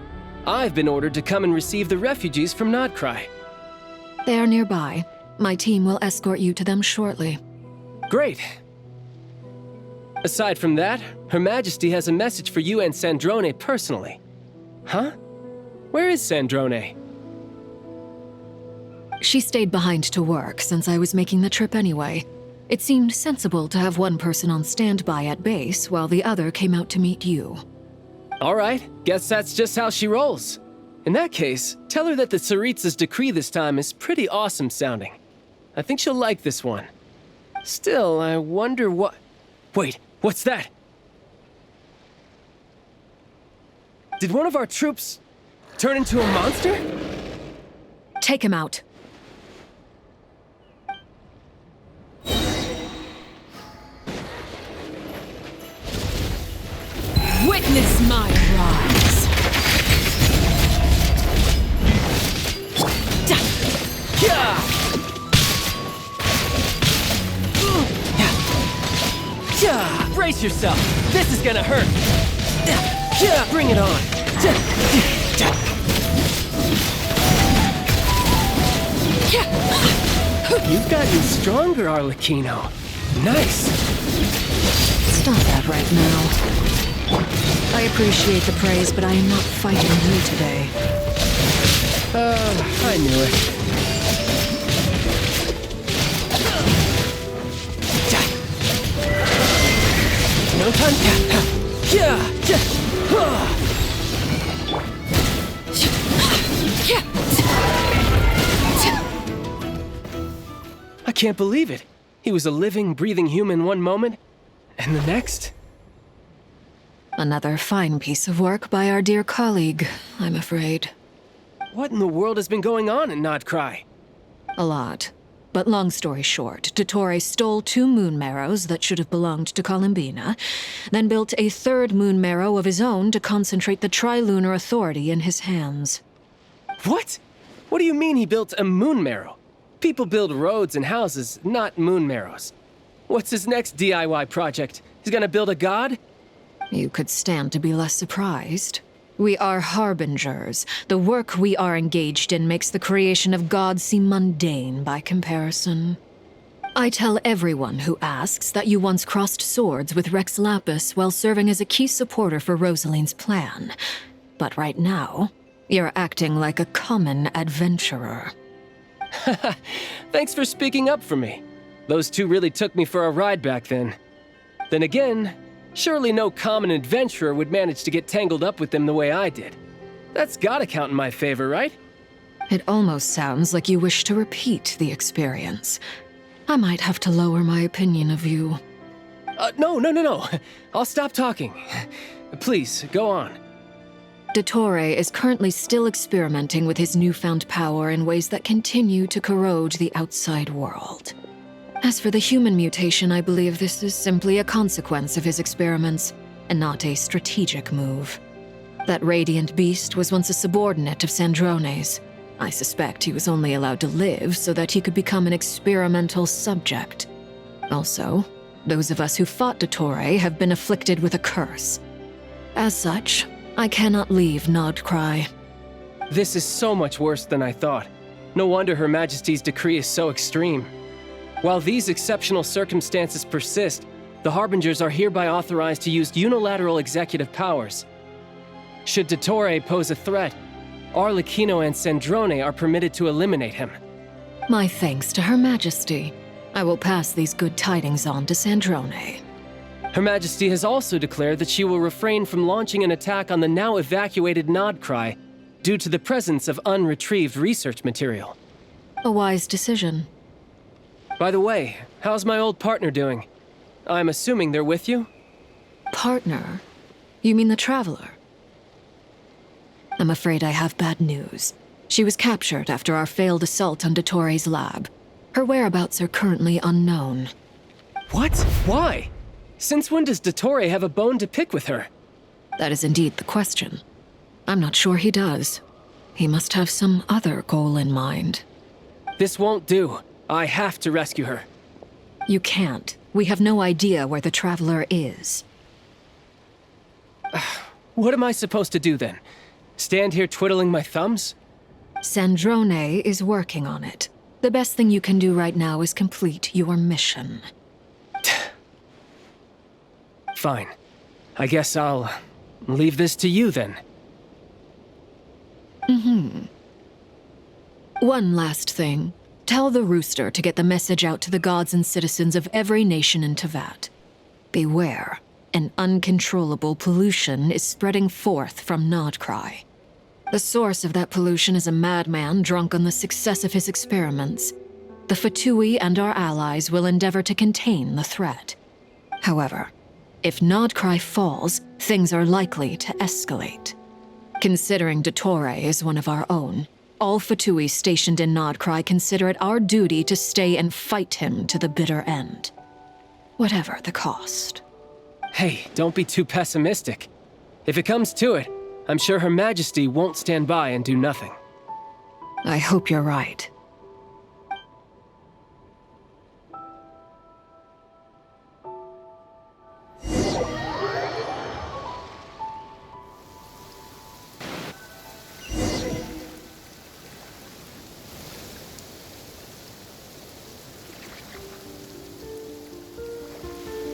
I've been ordered to come and receive the refugees from Nod-Krai. They are nearby. My team will escort you to them shortly. Great. Aside from that, Her Majesty has a message for you and Sandrone personally. Huh? Where is Sandrone? She stayed behind to work since I was making the trip anyway. It seemed sensible to have one person on standby at base while the other came out to meet you. All right, guess that's just how she rolls. In that case, tell her that the Tsaritsa's decree this time is pretty awesome sounding. I think she'll like this one. Still, I wonder what... Wait, what's that? Did one of our troops turn into a monster? Take him out. Witness my rise. Brace yourself. This is gonna hurt. Bring it on. You've gotten stronger, Arlecchino. Nice. Stop that right now. I appreciate the praise, but I am not fighting you today. I knew it. No time. I can't believe it. He was a living, breathing human one moment, and the next... Another fine piece of work by our dear colleague, I'm afraid. What in the world has been going on in Nod-Crai? A lot. But long story short, Dottore stole 2 moon marrows that should have belonged to Columbina, then built a 3rd moon marrow of his own to concentrate the Trilunar authority in his hands. What? What do you mean he built a moon marrow? People build roads and houses, not moon marrows. What's his next DIY project? He's gonna build a god? You could stand to be less surprised. We are harbingers. The work we are engaged in makes the creation of gods seem mundane by comparison. I tell everyone who asks that you once crossed swords with Rex Lapis while serving as a key supporter for Rosaline's plan. But right now, you're acting like a common adventurer. Thanks for speaking up for me. Those 2 really took me for a ride back then. Then again, surely no common adventurer would manage to get tangled up with them the way I did. That's gotta count in my favor, right? It almost sounds like you wish to repeat the experience. I might have to lower my opinion of you. No. I'll stop talking. Please, go on. Dottore is currently still experimenting with his newfound power in ways that continue to corrode the outside world. As for the human mutation, I believe this is simply a consequence of his experiments, and not a strategic move. That radiant beast was once a subordinate of Sandrone's. I suspect he was only allowed to live so that he could become an experimental subject. Also, those of us who fought Dottore have been afflicted with a curse. As such, I cannot leave Nod-Crai. This is so much worse than I thought. No wonder Her Majesty's decree is so extreme. While these exceptional circumstances persist, the Harbingers are hereby authorized to use unilateral executive powers. Should Dottore pose a threat, Arlecchino and Sandrone are permitted to eliminate him. My thanks to Her Majesty. I will pass these good tidings on to Sandrone. Her Majesty has also declared that she will refrain from launching an attack on the now evacuated Nod-Crai due to the presence of unretrieved research material. A wise decision. By the way, how's my old partner doing? I'm assuming they're with you? Partner? You mean the Traveler? I'm afraid I have bad news. She was captured after our failed assault on Dottore's lab. Her whereabouts are currently unknown. What? Why? Since when does Dottore have a bone to pick with her? That is indeed the question. I'm not sure he does. He must have some other goal in mind. This won't do. I have to rescue her. You can't. We have no idea where the Traveler is. What am I supposed to do then? Stand here twiddling my thumbs? Sandrone is working on it. The best thing you can do right now is complete your mission. Fine. I guess I'll leave this to you then. One last thing. Tell the rooster to get the message out to the gods and citizens of every nation in Teyvat. Beware. An uncontrollable pollution is spreading forth from Nod-Crai. The source of that pollution is a madman drunk on the success of his experiments. The Fatui and our allies will endeavor to contain the threat. However, if Nod-Crai falls, things are likely to escalate. Considering Dottore is one of our own, all Fatui stationed in Nod-Crai consider it our duty to stay and fight him to the bitter end. Whatever the cost. Hey, don't be too pessimistic. If it comes to it, I'm sure Her Majesty won't stand by and do nothing. I hope you're right.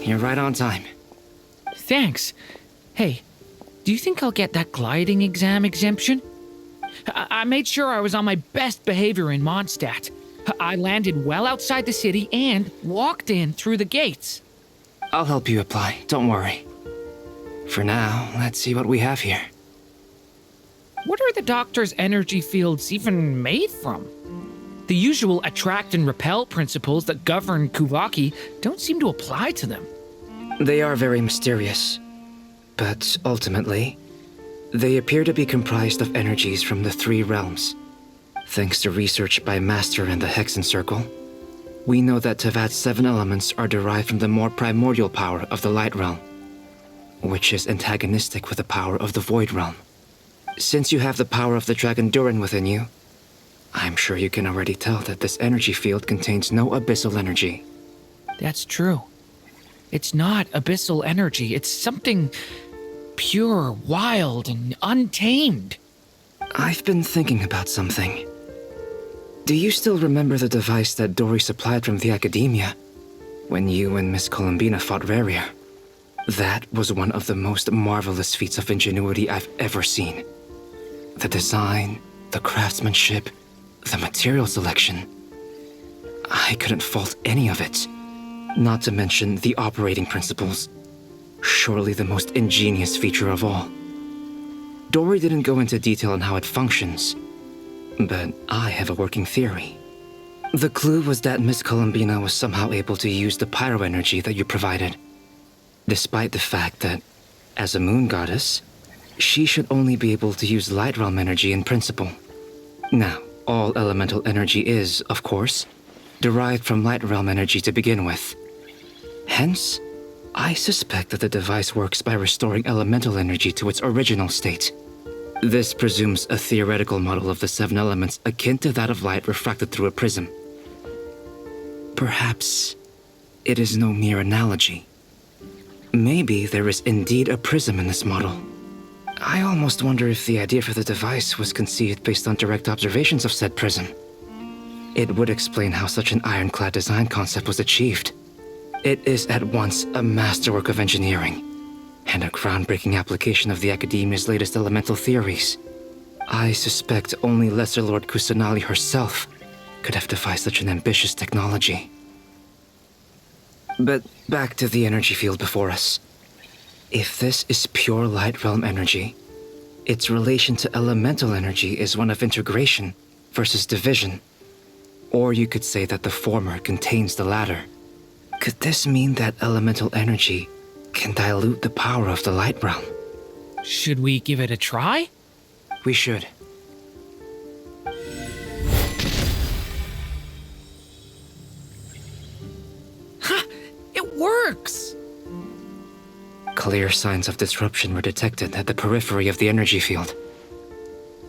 You're right on time. Thanks. Hey, do you think I'll get that gliding exam exemption? I made sure I was on my best behavior in Mondstadt. I landed well outside the city and walked in through the gates. I'll help you apply, don't worry. For now, let's see what we have here. What are the doctor's energy fields even made from? The usual attract and repel principles that govern Kuvaki don't seem to apply to them. They are very mysterious. But ultimately, they appear to be comprised of energies from the 3 realms. Thanks to research by Master and the Hexen Circle, we know that Teyvat's 7 elements are derived from the more primordial power of the Light Realm, which is antagonistic with the power of the Void Realm. Since you have the power of the Dragon Durin within you, I'm sure you can already tell that this energy field contains no abyssal energy. That's true. It's not abyssal energy, it's something pure, wild, and untamed. I've been thinking about something. Do you still remember the device that Dory supplied from the Academia when you and Miss Columbina fought Rarier? That was one of the most marvelous feats of ingenuity I've ever seen. The design, the craftsmanship, the material selection. I couldn't fault any of it. Not to mention the operating principles. Surely the most ingenious feature of all. Dory didn't go into detail on how it functions, but I have a working theory. The clue was that Miss Columbina was somehow able to use the pyro energy that you provided, despite the fact that, as a moon goddess, she should only be able to use light realm energy in principle. Now, all elemental energy is, of course, derived from light realm energy to begin with. Hence, I suspect that the device works by restoring elemental energy to its original state. This presumes a theoretical model of the 7 elements akin to that of light refracted through a prism. Perhaps it is no mere analogy. Maybe there is indeed a prism in this model. I almost wonder if the idea for the device was conceived based on direct observations of said prism. It would explain how such an ironclad design concept was achieved. It is at once a masterwork of engineering and a groundbreaking application of the Academia's latest elemental theories. I suspect only Lesser Lord Kusanali herself could have devised such an ambitious technology. But back to the energy field before us. If this is pure light realm energy, its relation to elemental energy is one of integration versus division. Or you could say that the former contains the latter. Could this mean that elemental energy can dilute the power of the light realm? Should we give it a try? We should. Ha! It works! Clear signs of disruption were detected at the periphery of the energy field.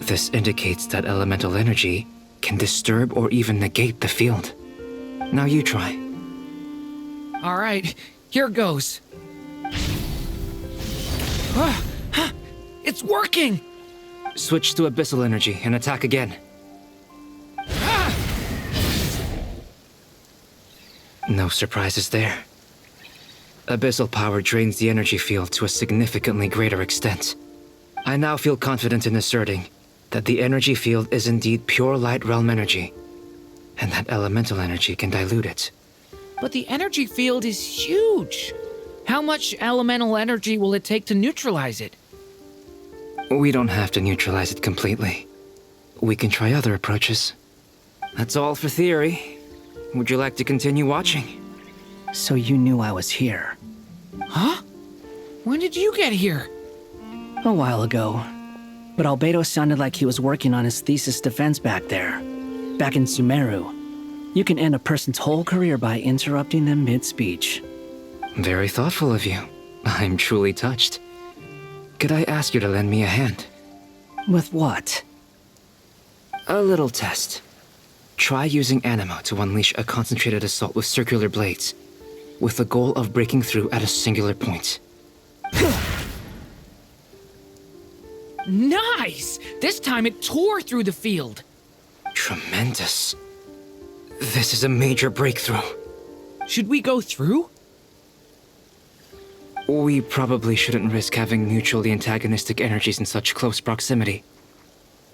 This indicates that elemental energy can disturb or even negate the field. Now you try. All right, here goes. It's working! Switch to abyssal energy and attack again. No surprises there. Abyssal power drains the energy field to a significantly greater extent. I now feel confident in asserting that the energy field is indeed pure light realm energy, and that elemental energy can dilute it. But the energy field is huge. How much elemental energy will it take to neutralize it? We don't have to neutralize it completely. We can try other approaches. That's all for theory. Would you like to continue watching? So you knew I was here? Huh? When did you get here? A while ago. But Albedo sounded like he was working on his thesis defense back there. Back in Sumeru. You can end a person's whole career by interrupting them mid-speech. Very thoughtful of you. I'm truly touched. Could I ask you to lend me a hand? With what? A little test. Try using Animo to unleash a concentrated assault with circular blades, with the goal of breaking through at a singular point. Nice! This time it tore through the field. Tremendous. This is a major breakthrough. Should we go through? We probably shouldn't risk having mutually antagonistic energies in such close proximity.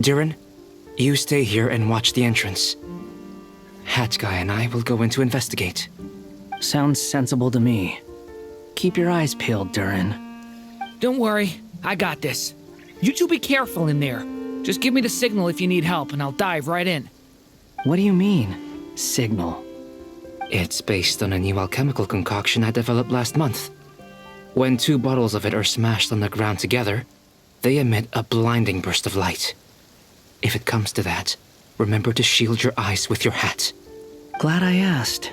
Durin, you stay here and watch the entrance. Hat Guy and I will go in to investigate. Sounds sensible to me. Keep your eyes peeled, Durin. Don't worry, I got this. You two be careful in there. Just give me the signal if you need help and I'll dive right in. What do you mean, signal? It's based on a new alchemical concoction I developed last month. When 2 bottles of it are smashed on the ground together, they emit a blinding burst of light. If it comes to that, remember to shield your eyes with your hat. Glad I asked.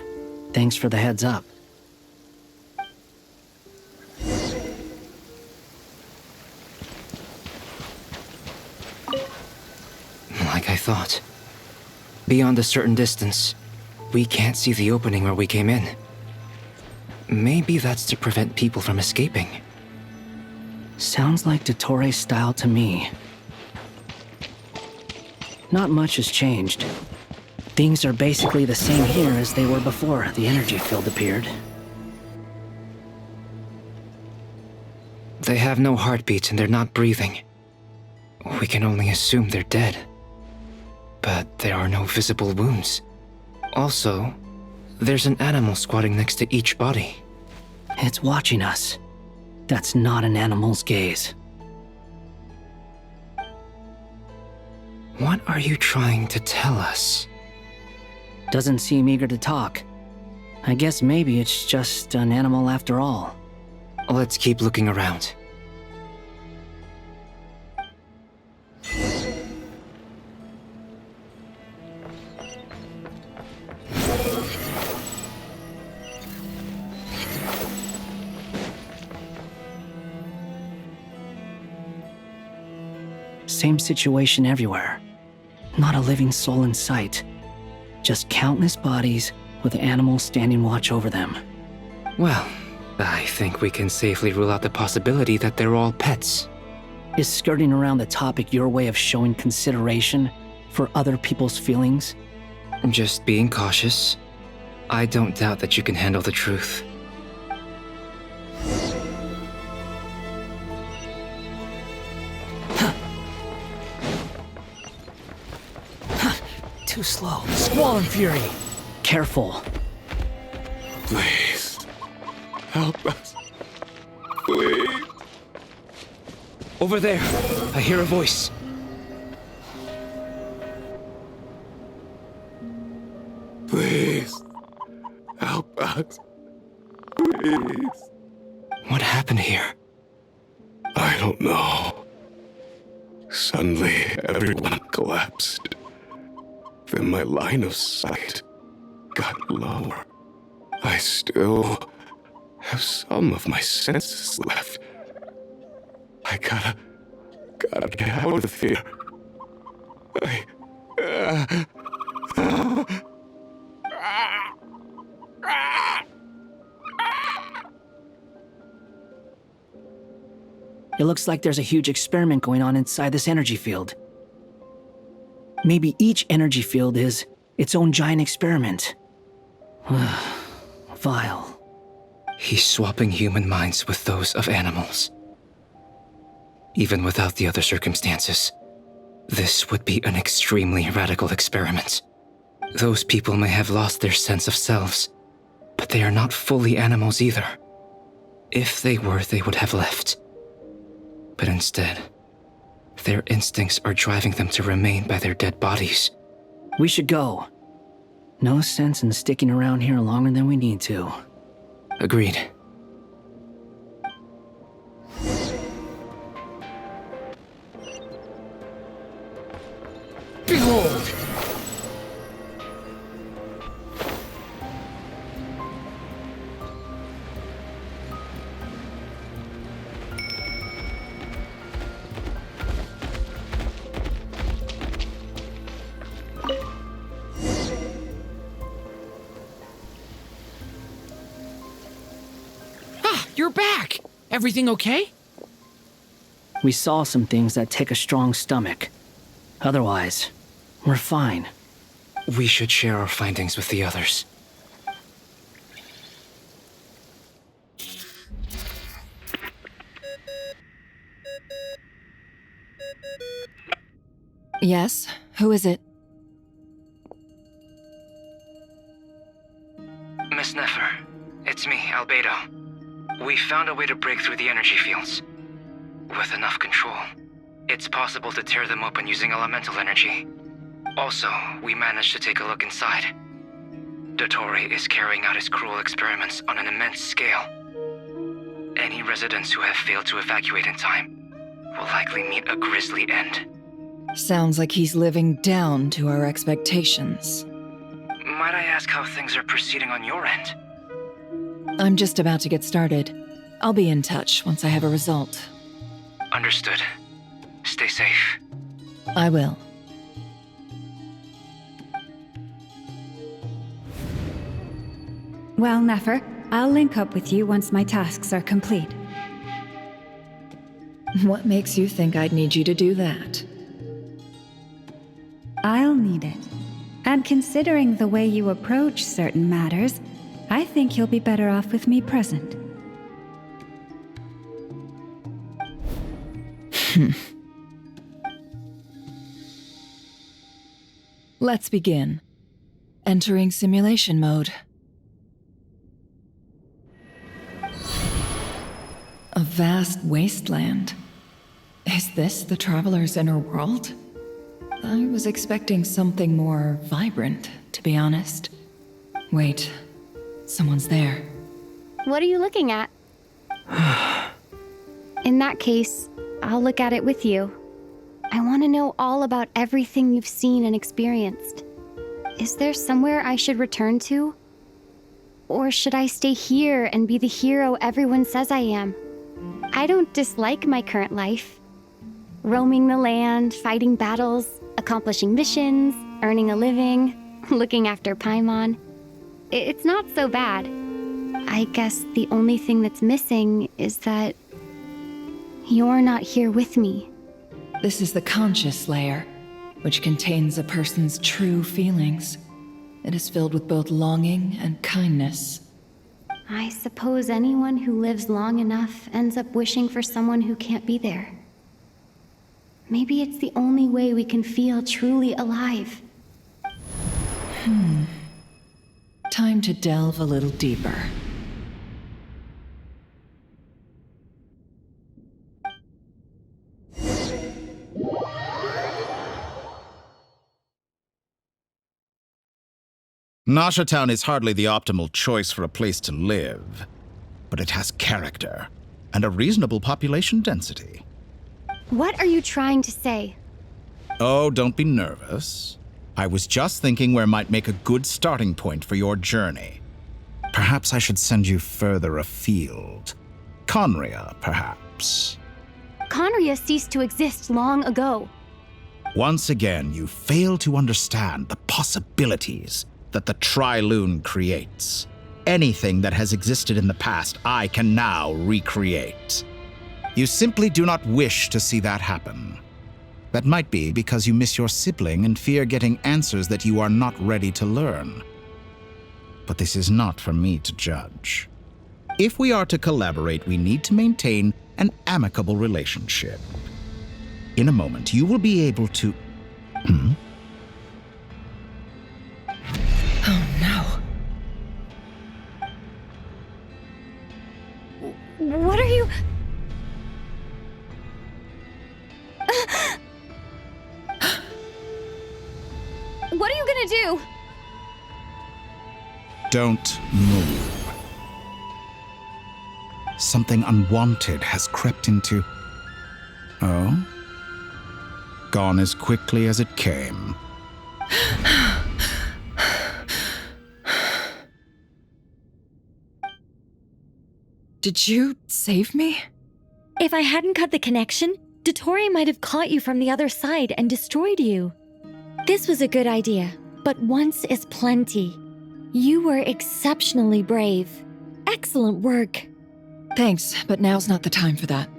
Thanks for the heads up. Like I thought. Beyond a certain distance, we can't see the opening where we came in. Maybe that's to prevent people from escaping. Sounds like Dottore's style to me. Not much has changed. Things are basically the same here as they were before the energy field appeared. They have no heartbeat and they're not breathing. We can only assume they're dead. But there are no visible wounds. Also, there's an animal squatting next to each body. It's watching us. That's not an animal's gaze. What are you trying to tell us? Doesn't seem eager to talk. I guess maybe it's just an animal after all. Let's keep looking around. Same situation everywhere. Not a living soul in sight. Just countless bodies with animals standing watch over them. Well, I think we can safely rule out the possibility that they're all pets. Is skirting around the topic your way of showing consideration for other people's feelings? Just being cautious. I don't doubt that you can handle the truth. Too slow. Squall and Fury. Careful. Please. Help us. Please. Over there. I hear a voice. Please. Help us. Please. What happened here? I don't know. Suddenly, everyone collapsed. Then my line of sight got lower. I still have some of my senses left. I gotta get out of here. It looks like there's a huge experiment going on inside this energy field. Maybe each energy field is its own giant experiment. Vile. He's swapping human minds with those of animals. Even without the other circumstances. This would be an extremely radical experiment. Those people may have lost their sense of selves, but they are not fully animals either. If they were, they would have left. But instead, their instincts are driving them to remain by their dead bodies. We should go. No sense in sticking around here longer than we need to. Agreed. Behold! You're back! Everything okay? We saw some things that take a strong stomach. Otherwise, we're fine. We should share our findings with the others. Yes? Who is it? Miss Nefer, it's me, Albedo. We found a way to break through the energy fields. With enough control, it's possible to tear them open using elemental energy. Also, we managed to take a look inside. Dottore is carrying out his cruel experiments on an immense scale. Any residents who have failed to evacuate in time will likely meet a grisly end. Sounds like he's living down to our expectations. Might I ask how things are proceeding on your end? I'm just about to get started. I'll be in touch once I have a result. Understood. Stay safe. I will. Well, Nefer, I'll link up with you once my tasks are complete. What makes you think I'd need you to do that? I'll need it. And considering the way you approach certain matters, I think you'll be better off with me present. Let's begin. Entering simulation mode. A vast wasteland. Is this the Traveler's inner world? I was expecting something more vibrant, to be honest. Wait, someone's there. What are you looking at? In that case, I'll look at it with you. I want to know all about everything you've seen and experienced. Is there somewhere I should return to? Or should I stay here and be the hero everyone says I am? I don't dislike my current life. Roaming the land, fighting battles, accomplishing missions, earning a living, looking after Paimon. It's not so bad. I guess the only thing that's missing is that you're not here with me. This is the conscious layer, which contains a person's true feelings. It is filled with both longing and kindness. I suppose anyone who lives long enough ends up wishing for someone who can't be there. Maybe it's the only way we can feel truly alive. Time to delve a little deeper. Nasha Town is hardly the optimal choice for a place to live, but it has character and a reasonable population density. What are you trying to say? Oh, don't be nervous. I was just thinking where might make a good starting point for your journey. Perhaps I should send you further afield. Conria, perhaps. Conria ceased to exist long ago. Once again, you fail to understand the possibilities that the Tri-Lune creates. Anything that has existed in the past, I can now recreate. You simply do not wish to see that happen. That might be because you miss your sibling and fear getting answers that you are not ready to learn. But this is not for me to judge. If we are to collaborate, we need to maintain an amicable relationship. In a moment, you will be able to... Oh no. What are you... What are you gonna do? Don't move. Something unwanted has crept into... Oh? Gone as quickly as it came. Did you save me? If I hadn't cut the connection, Dottore might have caught you from the other side and destroyed you. This was a good idea, but once is plenty. You were exceptionally brave. Excellent work. Thanks, but now's not the time for that.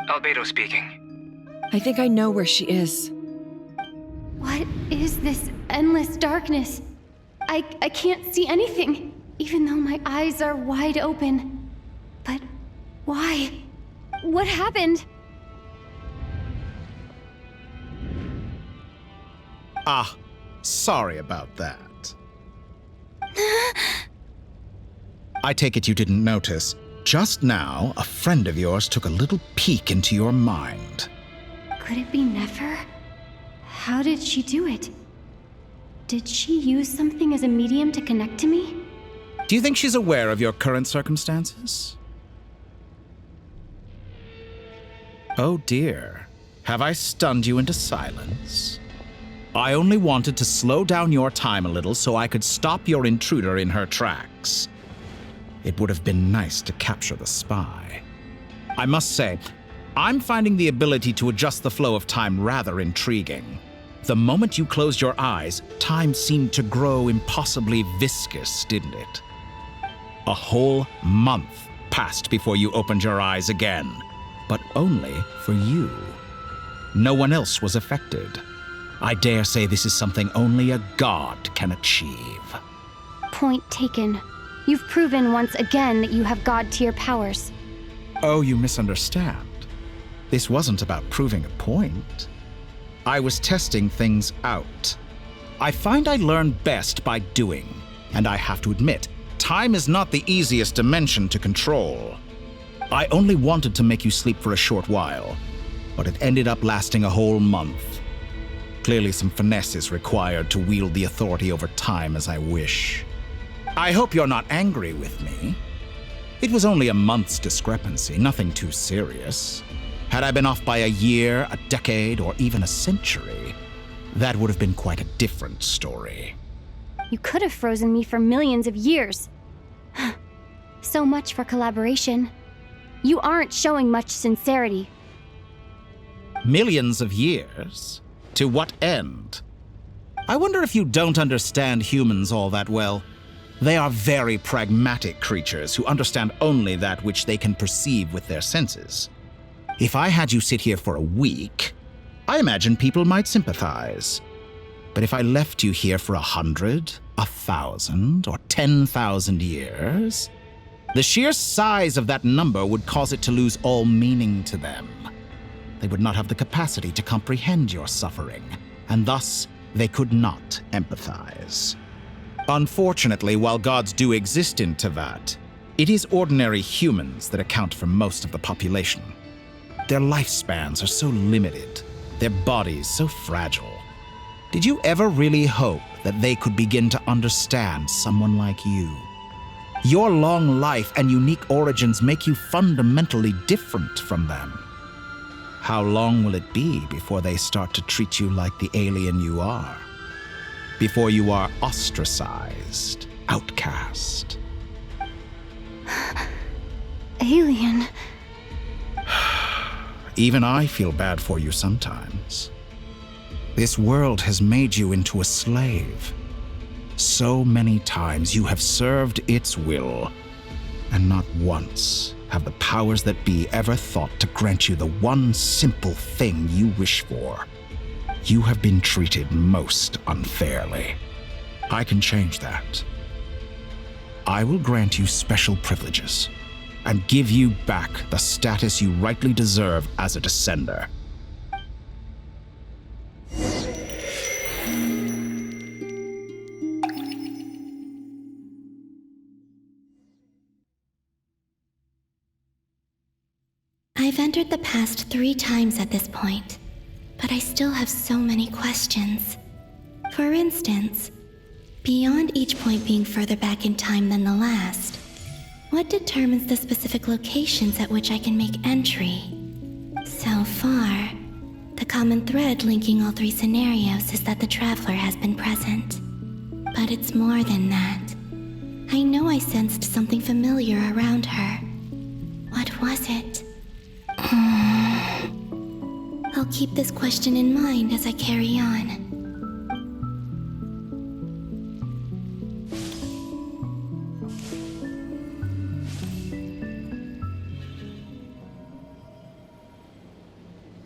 Albedo speaking. I think I know where she is. What is this endless darkness? I can't see anything, even though my eyes are wide open. But why? What happened? Ah, sorry about that. I take it you didn't notice. Just now, a friend of yours took a little peek into your mind. Could it be Nefer? How did she do it? Did she use something as a medium to connect to me? Do you think she's aware of your current circumstances? Oh dear. Have I stunned you into silence? I only wanted to slow down your time a little so I could stop your intruder in her tracks. It would have been nice to capture the spy. I must say, I'm finding the ability to adjust the flow of time rather intriguing. The moment you closed your eyes, time seemed to grow impossibly viscous, didn't it? A whole month passed before you opened your eyes again, but only for you. No one else was affected. I dare say this is something only a god can achieve. Point taken. You've proven once again that you have god-tier powers. Oh, you misunderstand. This wasn't about proving a point. I was testing things out. I find I learn best by doing, and I have to admit, time is not the easiest dimension to control. I only wanted to make you sleep for a short while, but it ended up lasting a whole month. Clearly some finesse is required to wield the authority over time as I wish. I hope you're not angry with me. It was only a month's discrepancy, nothing too serious. Had I been off by a year, a decade, or even a century, that would have been quite a different story. You could have frozen me for millions of years. So much for collaboration. You aren't showing much sincerity. Millions of years? To what end? I wonder if you don't understand humans all that well. They are very pragmatic creatures who understand only that which they can perceive with their senses. If I had you sit here for a week, I imagine people might sympathize. But if I left you here for 100, 1,000, or 10,000 years, the sheer size of that number would cause it to lose all meaning to them. They would not have the capacity to comprehend your suffering, and thus they could not empathize. Unfortunately, while gods do exist in Tevat, it is ordinary humans that account for most of the population. Their lifespans are so limited, their bodies so fragile. Did you ever really hope that they could begin to understand someone like you? Your long life and unique origins make you fundamentally different from them. How long will it be before they start to treat you like the alien you are? Before you are ostracized, outcast? Alien. Even I feel bad for you sometimes. This world has made you into a slave. So many times you have served its will, and not once have the powers that be ever thought to grant you the one simple thing you wish for. You have been treated most unfairly. I can change that. I will grant you special privileges and give you back the status you rightly deserve as a descender. I've entered the past 3 times at this point, but I still have so many questions. For instance, beyond each point being further back in time than the last, what determines the specific locations at which I can make entry? So far, the common thread linking all 3 scenarios is that the traveler has been present. But it's more than that. I know I sensed something familiar around her. What was it? I'll keep this question in mind as I carry on.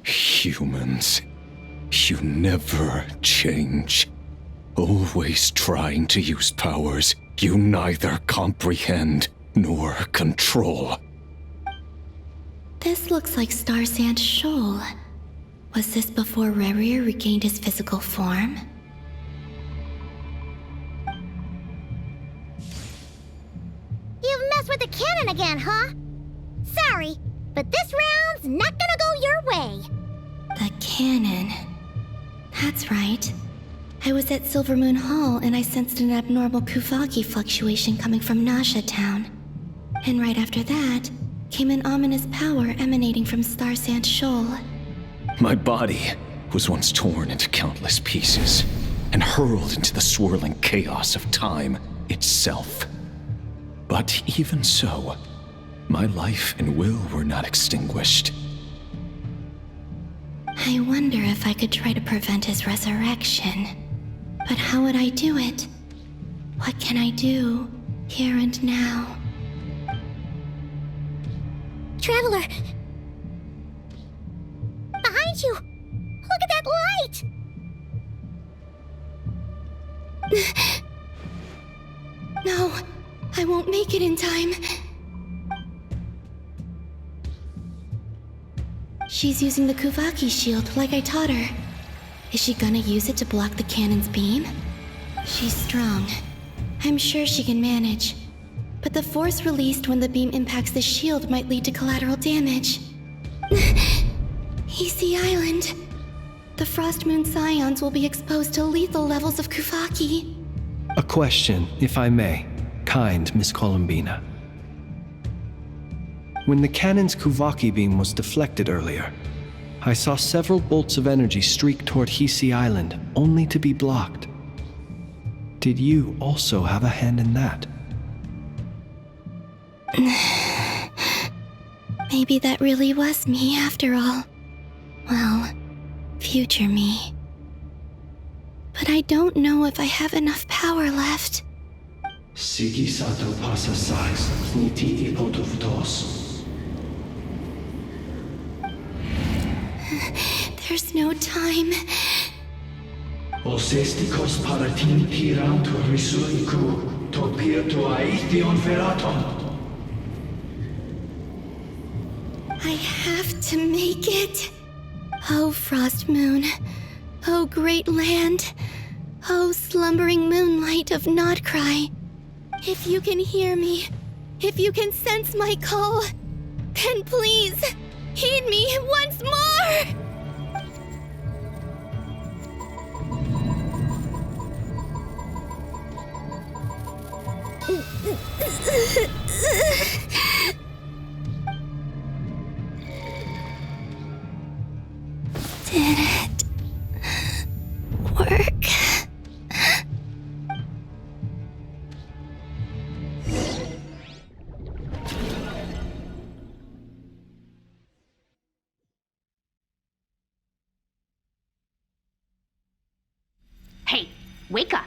Humans, you never change. Always trying to use powers you neither comprehend nor control. This looks like Star Sand Shoal. Was this before Rerir regained his physical form? You've messed with the cannon again, huh? Sorry, but this round's not gonna go your way. The cannon. That's right. I was at Silvermoon Hall and I sensed an abnormal Kuvaki fluctuation coming from Nasha Town. And right after that, came an ominous power emanating from Star Sand Shoal. My body was once torn into countless pieces and hurled into the swirling chaos of time itself. But even so, my life and will were not extinguished. I wonder if I could try to prevent his resurrection. But how would I do it? What can I do, here and now? Traveler! Behind you! Look at that light! No, I won't make it in time. She's using the Kuvaki shield like I taught her. Is she gonna use it to block the cannon's beam? She's strong. I'm sure she can manage. But the force released when the beam impacts the shield might lead to collateral damage. EC Island. The Frost Moon Scions will be exposed to lethal levels of Kuvaki. A question, if I may, kind Miss Columbina. When the cannon's Kuvaki beam was deflected earlier, I saw several bolts of energy streak toward Hisi Island, only to be blocked. Did you also have a hand in that? Maybe that really was me after all. Well, future me. But I don't know if I have enough power left. Siki sato pasa sax, niti ipotuftos. There's no time. Osestikos paratin tirantur risuiku, to pirto aithion feraton. I have to make it. Oh, Frost Moon. Oh, great land. Oh, slumbering moonlight of Nod-Crai. If you can hear me, if you can sense my call, then please, heed me once more! Did it work? Hey, wake up.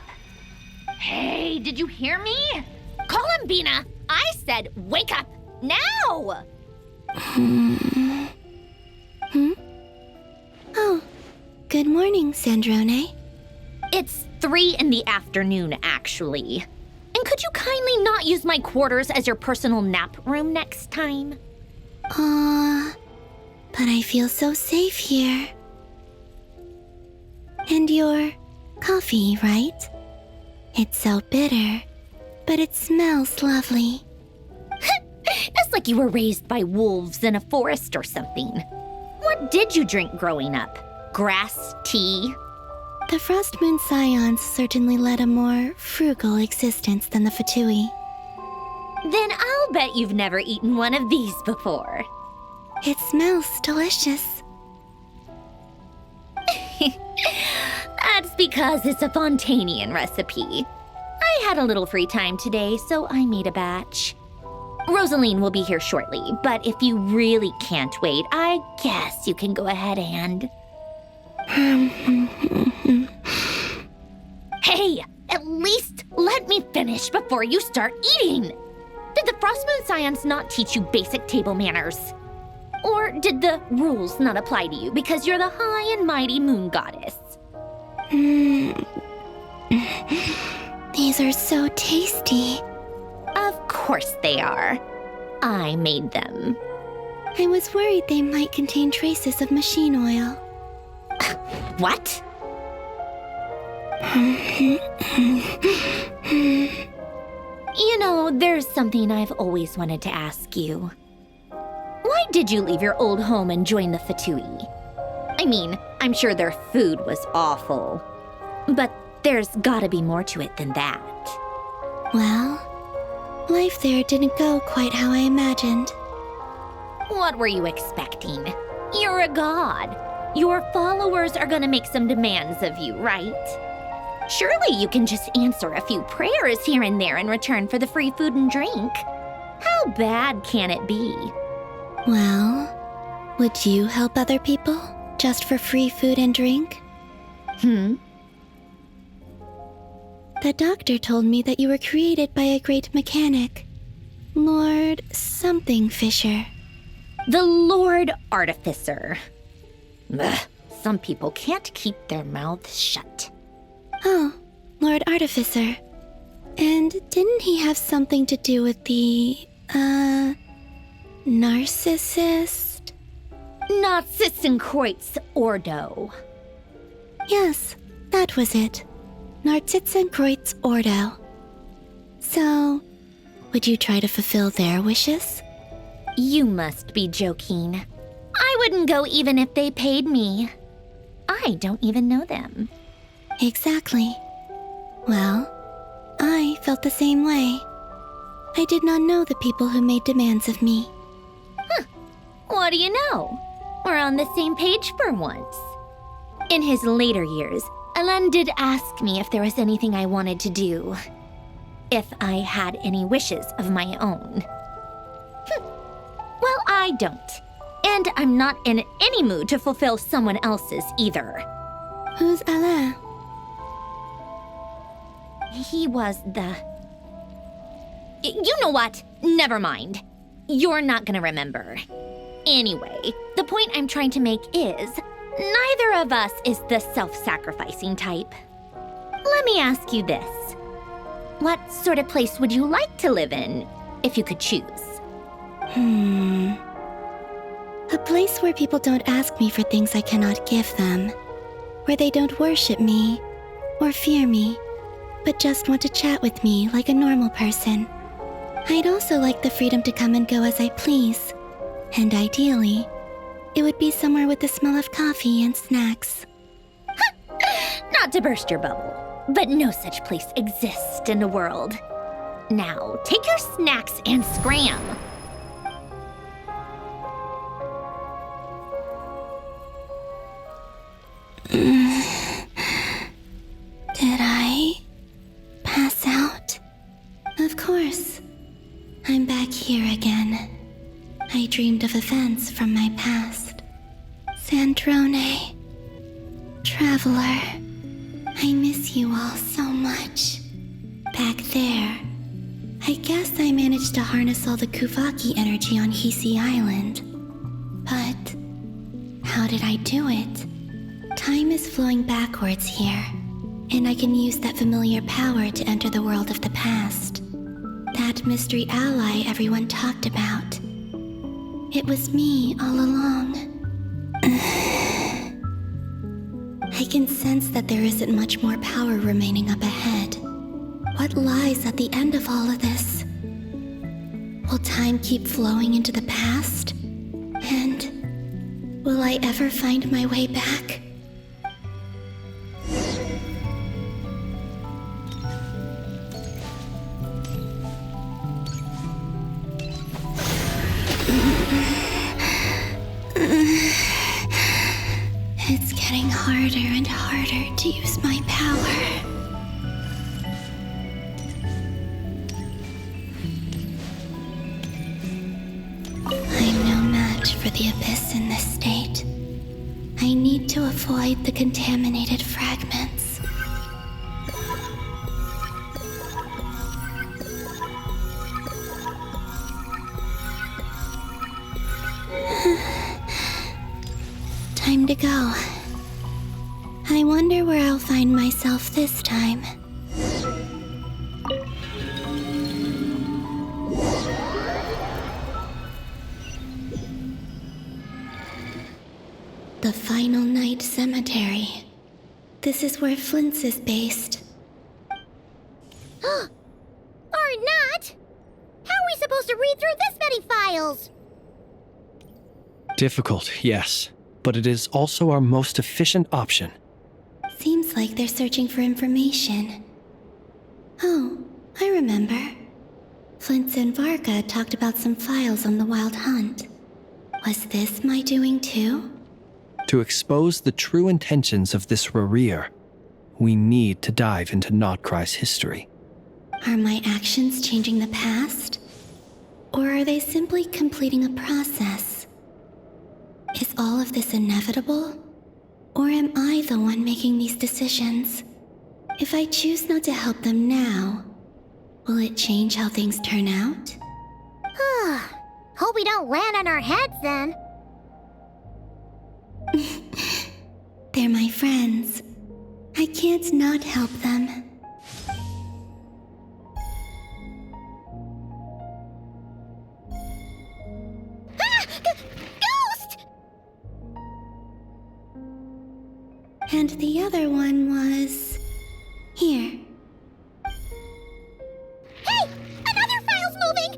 Hey, did you hear me? Columbina, I said wake up now! Oh, good morning, Sandrone. It's 3 in the afternoon, actually. And could you kindly not use my quarters as your personal nap room next time? But I feel so safe here. And your coffee, right? It's so bitter, but it smells lovely. It's like you were raised by wolves in a forest or something. What did you drink growing up? Grass tea? The Frost Moon Scions certainly led a more frugal existence than the Fatui. Then I'll bet you've never eaten one of these before. It smells delicious. That's because it's a Fontanian recipe. I had a little free time today, so I made a batch. Rosaline will be here shortly, but if you really can't wait, I guess you can go ahead and... Hey, at least let me finish before you start eating! Did the Frost Moon Scions not teach you basic table manners? Or did the rules not apply to you because you're the high and mighty moon goddess? These are so tasty. Of course they are. I made them. I was worried they might contain traces of machine oil. What? You know, there's something I've always wanted to ask you. Why did you leave your old home and join the Fatui? I mean, I'm sure their food was awful. But there's gotta be more to it than that. Well, life there didn't go quite how I imagined. What were you expecting? You're a god. Your followers are gonna make some demands of you, right? Surely you can just answer a few prayers here and there in return for the free food and drink. How bad can it be? Well, would you help other people just for free food and drink? The doctor told me that you were created by a great mechanic, Lord something Fisher. The Lord Artificer. Ugh, some people can't keep their mouths shut. Oh, Lord Artificer. And didn't he have something to do with the, narcissist? Narzissenkreuz Ordo. Yes, that was it. Narzissenkreuz Ordo. So, would you try to fulfill their wishes? You must be joking. I wouldn't go even if they paid me. I don't even know them. Exactly. Well, I felt the same way. I did not know the people who made demands of me. Huh. What do you know? We're on the same page for once. In his later years, Alain did ask me if there was anything I wanted to do. If I had any wishes of my own. Well, I don't. And I'm not in any mood to fulfill someone else's either. Who's Alain? He was the... You know what? Never mind. You're not gonna remember. Anyway, the point I'm trying to make is, neither of us is the self-sacrificing type. Let me ask you this. What sort of place would you like to live in, if you could choose? A place where people don't ask me for things I cannot give them. Where they don't worship me, or fear me, but just want to chat with me like a normal person. I'd also like the freedom to come and go as I please. And ideally, it would be somewhere with the smell of coffee and snacks. Not to burst your bubble, but no such place exists in the world. Now, take your snacks and scram. Did I pass out? Of course. I'm back here again. I dreamed of events from my past. Sandrone. Traveler. I miss you all so much. Back there. I guess I managed to harness all the Kuvaki energy on Hisi Island. But how did I do it? Time is flowing backwards here, And I can use that familiar power to enter the world of the past. That mystery ally everyone talked about. It was me all along. I can sense that there isn't much more power remaining up ahead. What lies at the end of all of this? Will time keep flowing into the past? And will I ever find my way back? It's getting harder and harder to use my power. I'm no match for the Abyss in this state. I need to avoid the contaminated fragments. Time to go. I wonder where I'll find myself this time. The Final Night Cemetery. This is where Flint's is based. Or not! How are we supposed to read through this many files? Difficult, yes, but it is also our most efficient option. Seems like they're searching for information. Oh, I remember. Flint and Varka talked about some files on the Wild Hunt. Was this my doing too? To expose the true intentions of this Rereer, we need to dive into Nod-Krai's history. Are my actions changing the past? Or are they simply completing a process? Is all of this inevitable? Or am I the one making these decisions? If I choose not to help them now, will it change how things turn out? Hope we don't land on our heads then. They're my friends. I can't not help them. Ghost! And the other one was... here. Hey! Another file's moving!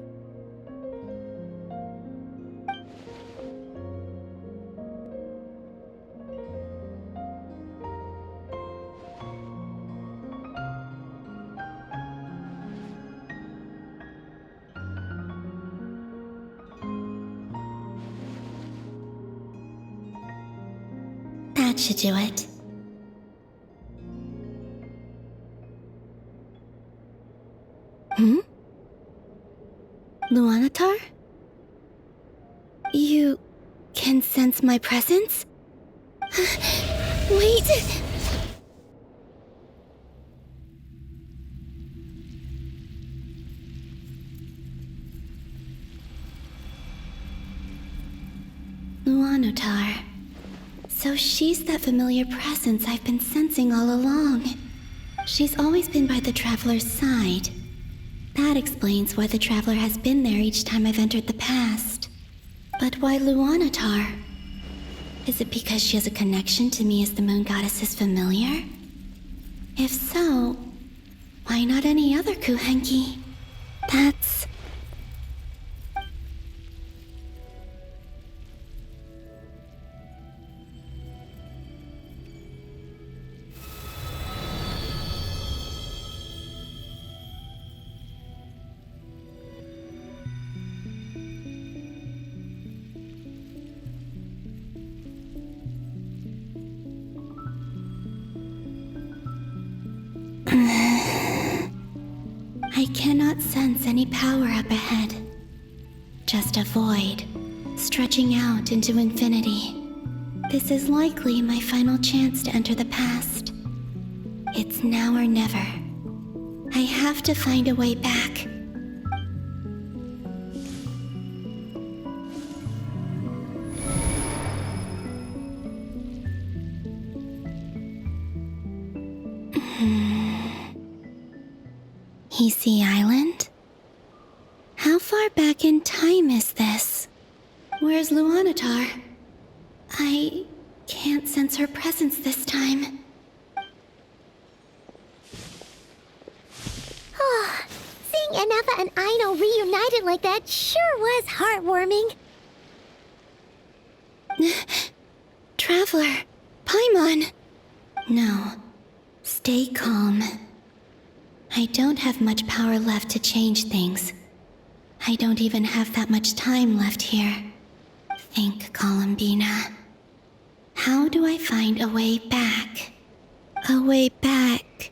That should do it. Luanatar? You can sense my presence? Wait! Luanatar. So she's that familiar presence I've been sensing all along. She's always been by the Traveler's side. That explains why the Traveler has been there each time I've entered the past. But why Luanatar? Is it because she has a connection to me as the Moon Goddess's familiar? If so, why not any other Kuhenki? That's... I cannot sense any power up ahead. Just a void, stretching out into infinity. This is likely my final chance to enter the past. It's now or never. I have to find a way back. Easy Island? How far back in time is this? Where's Luanatar? I can't sense her presence this time. Oh, seeing Anafa and Aino reunited like that sure was heartwarming. Traveler, Paimon. No, stay calm. I don't have much power left to change things. I don't even have that much time left here. Think, Columbina. How do I find a way back? A way back...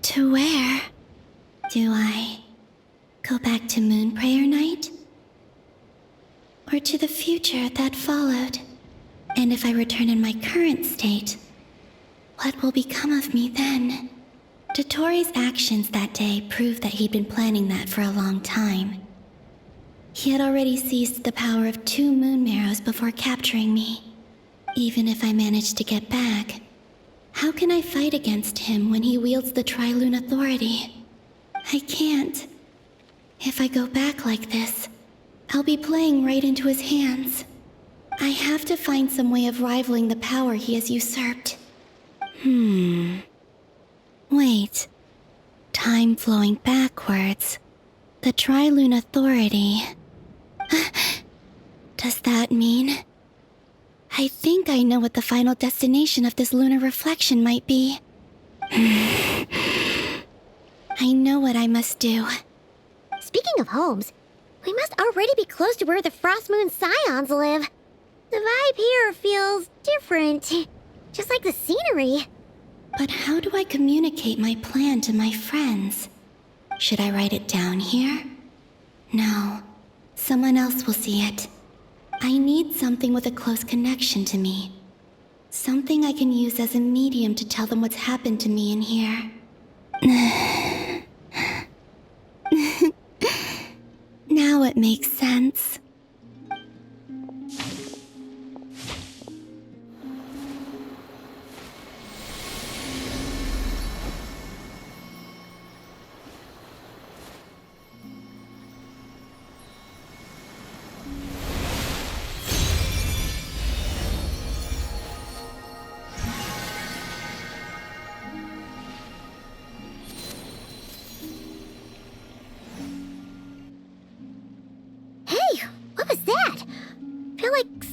to where? Do I go back to Moonprayer Night? Or to the future that followed? And if I return in my current state, what will become of me then? Dotori's actions that day proved that he'd been planning that for a long time. He had already seized the power of 2 moon marrows before capturing me. Even if I managed to get back, how can I fight against him when he wields the Tri-Lune Authority? I can't. If I go back like this, I'll be playing right into his hands. I have to find some way of rivaling the power he has usurped. Wait. Time flowing backwards. The Tri-Lune Authority. Does that mean... I think I know what the final destination of this lunar reflection might be. I know what I must do. Speaking of homes, we must already be close to where the Frost Moon Scions live. The vibe here feels different, just like the scenery. But how do I communicate my plan to my friends? Should I write it down here? No, someone else will see it. I need something with a close connection to me. Something I can use as a medium to tell them what's happened to me in here. Now it makes sense.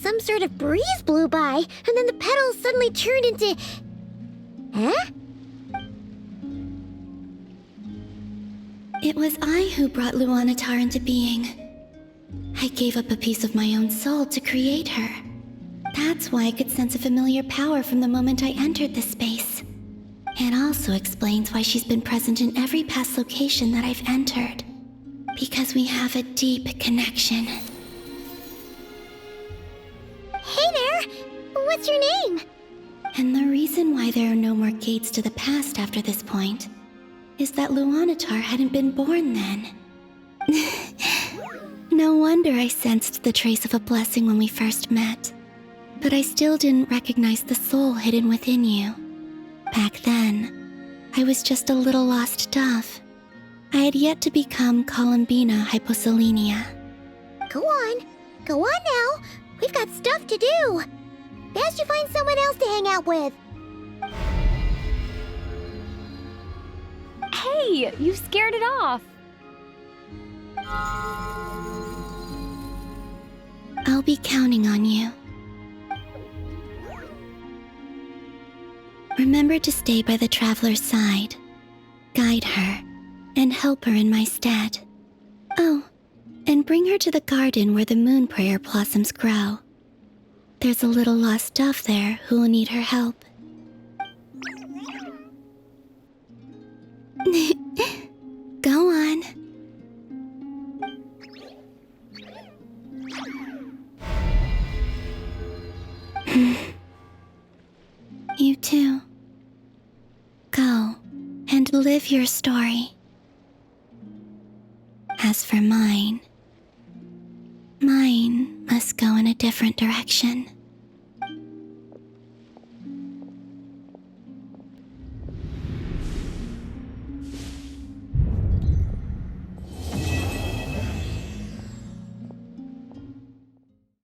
Some sort of breeze blew by, and then the petals suddenly turned into... Huh? It was I who brought Luanatar into being. I gave up a piece of my own soul to create her. That's why I could sense a familiar power from the moment I entered this space. It also explains why she's been present in every past location that I've entered. Because we have a deep connection. Hey there! What's your name? And the reason why there are no more gates to the past after this point is that Luanatar hadn't been born then. No wonder I sensed the trace of a blessing when we first met. But I still didn't recognize the soul hidden within you. Back then, I was just a little lost dove. I had yet to become Columbina Hyposelenia. Go on now. We've got stuff to do. Best you find someone else to hang out with. Hey, you scared it off. I'll be counting on you. Remember to stay by the traveler's side, guide her, and help her in my stead. Oh, and bring her to the garden where the Moonprayer blossoms grow. There's a little lost dove there who will need her help. Go on. You too. Go and live your story. As for mine must go in a different direction.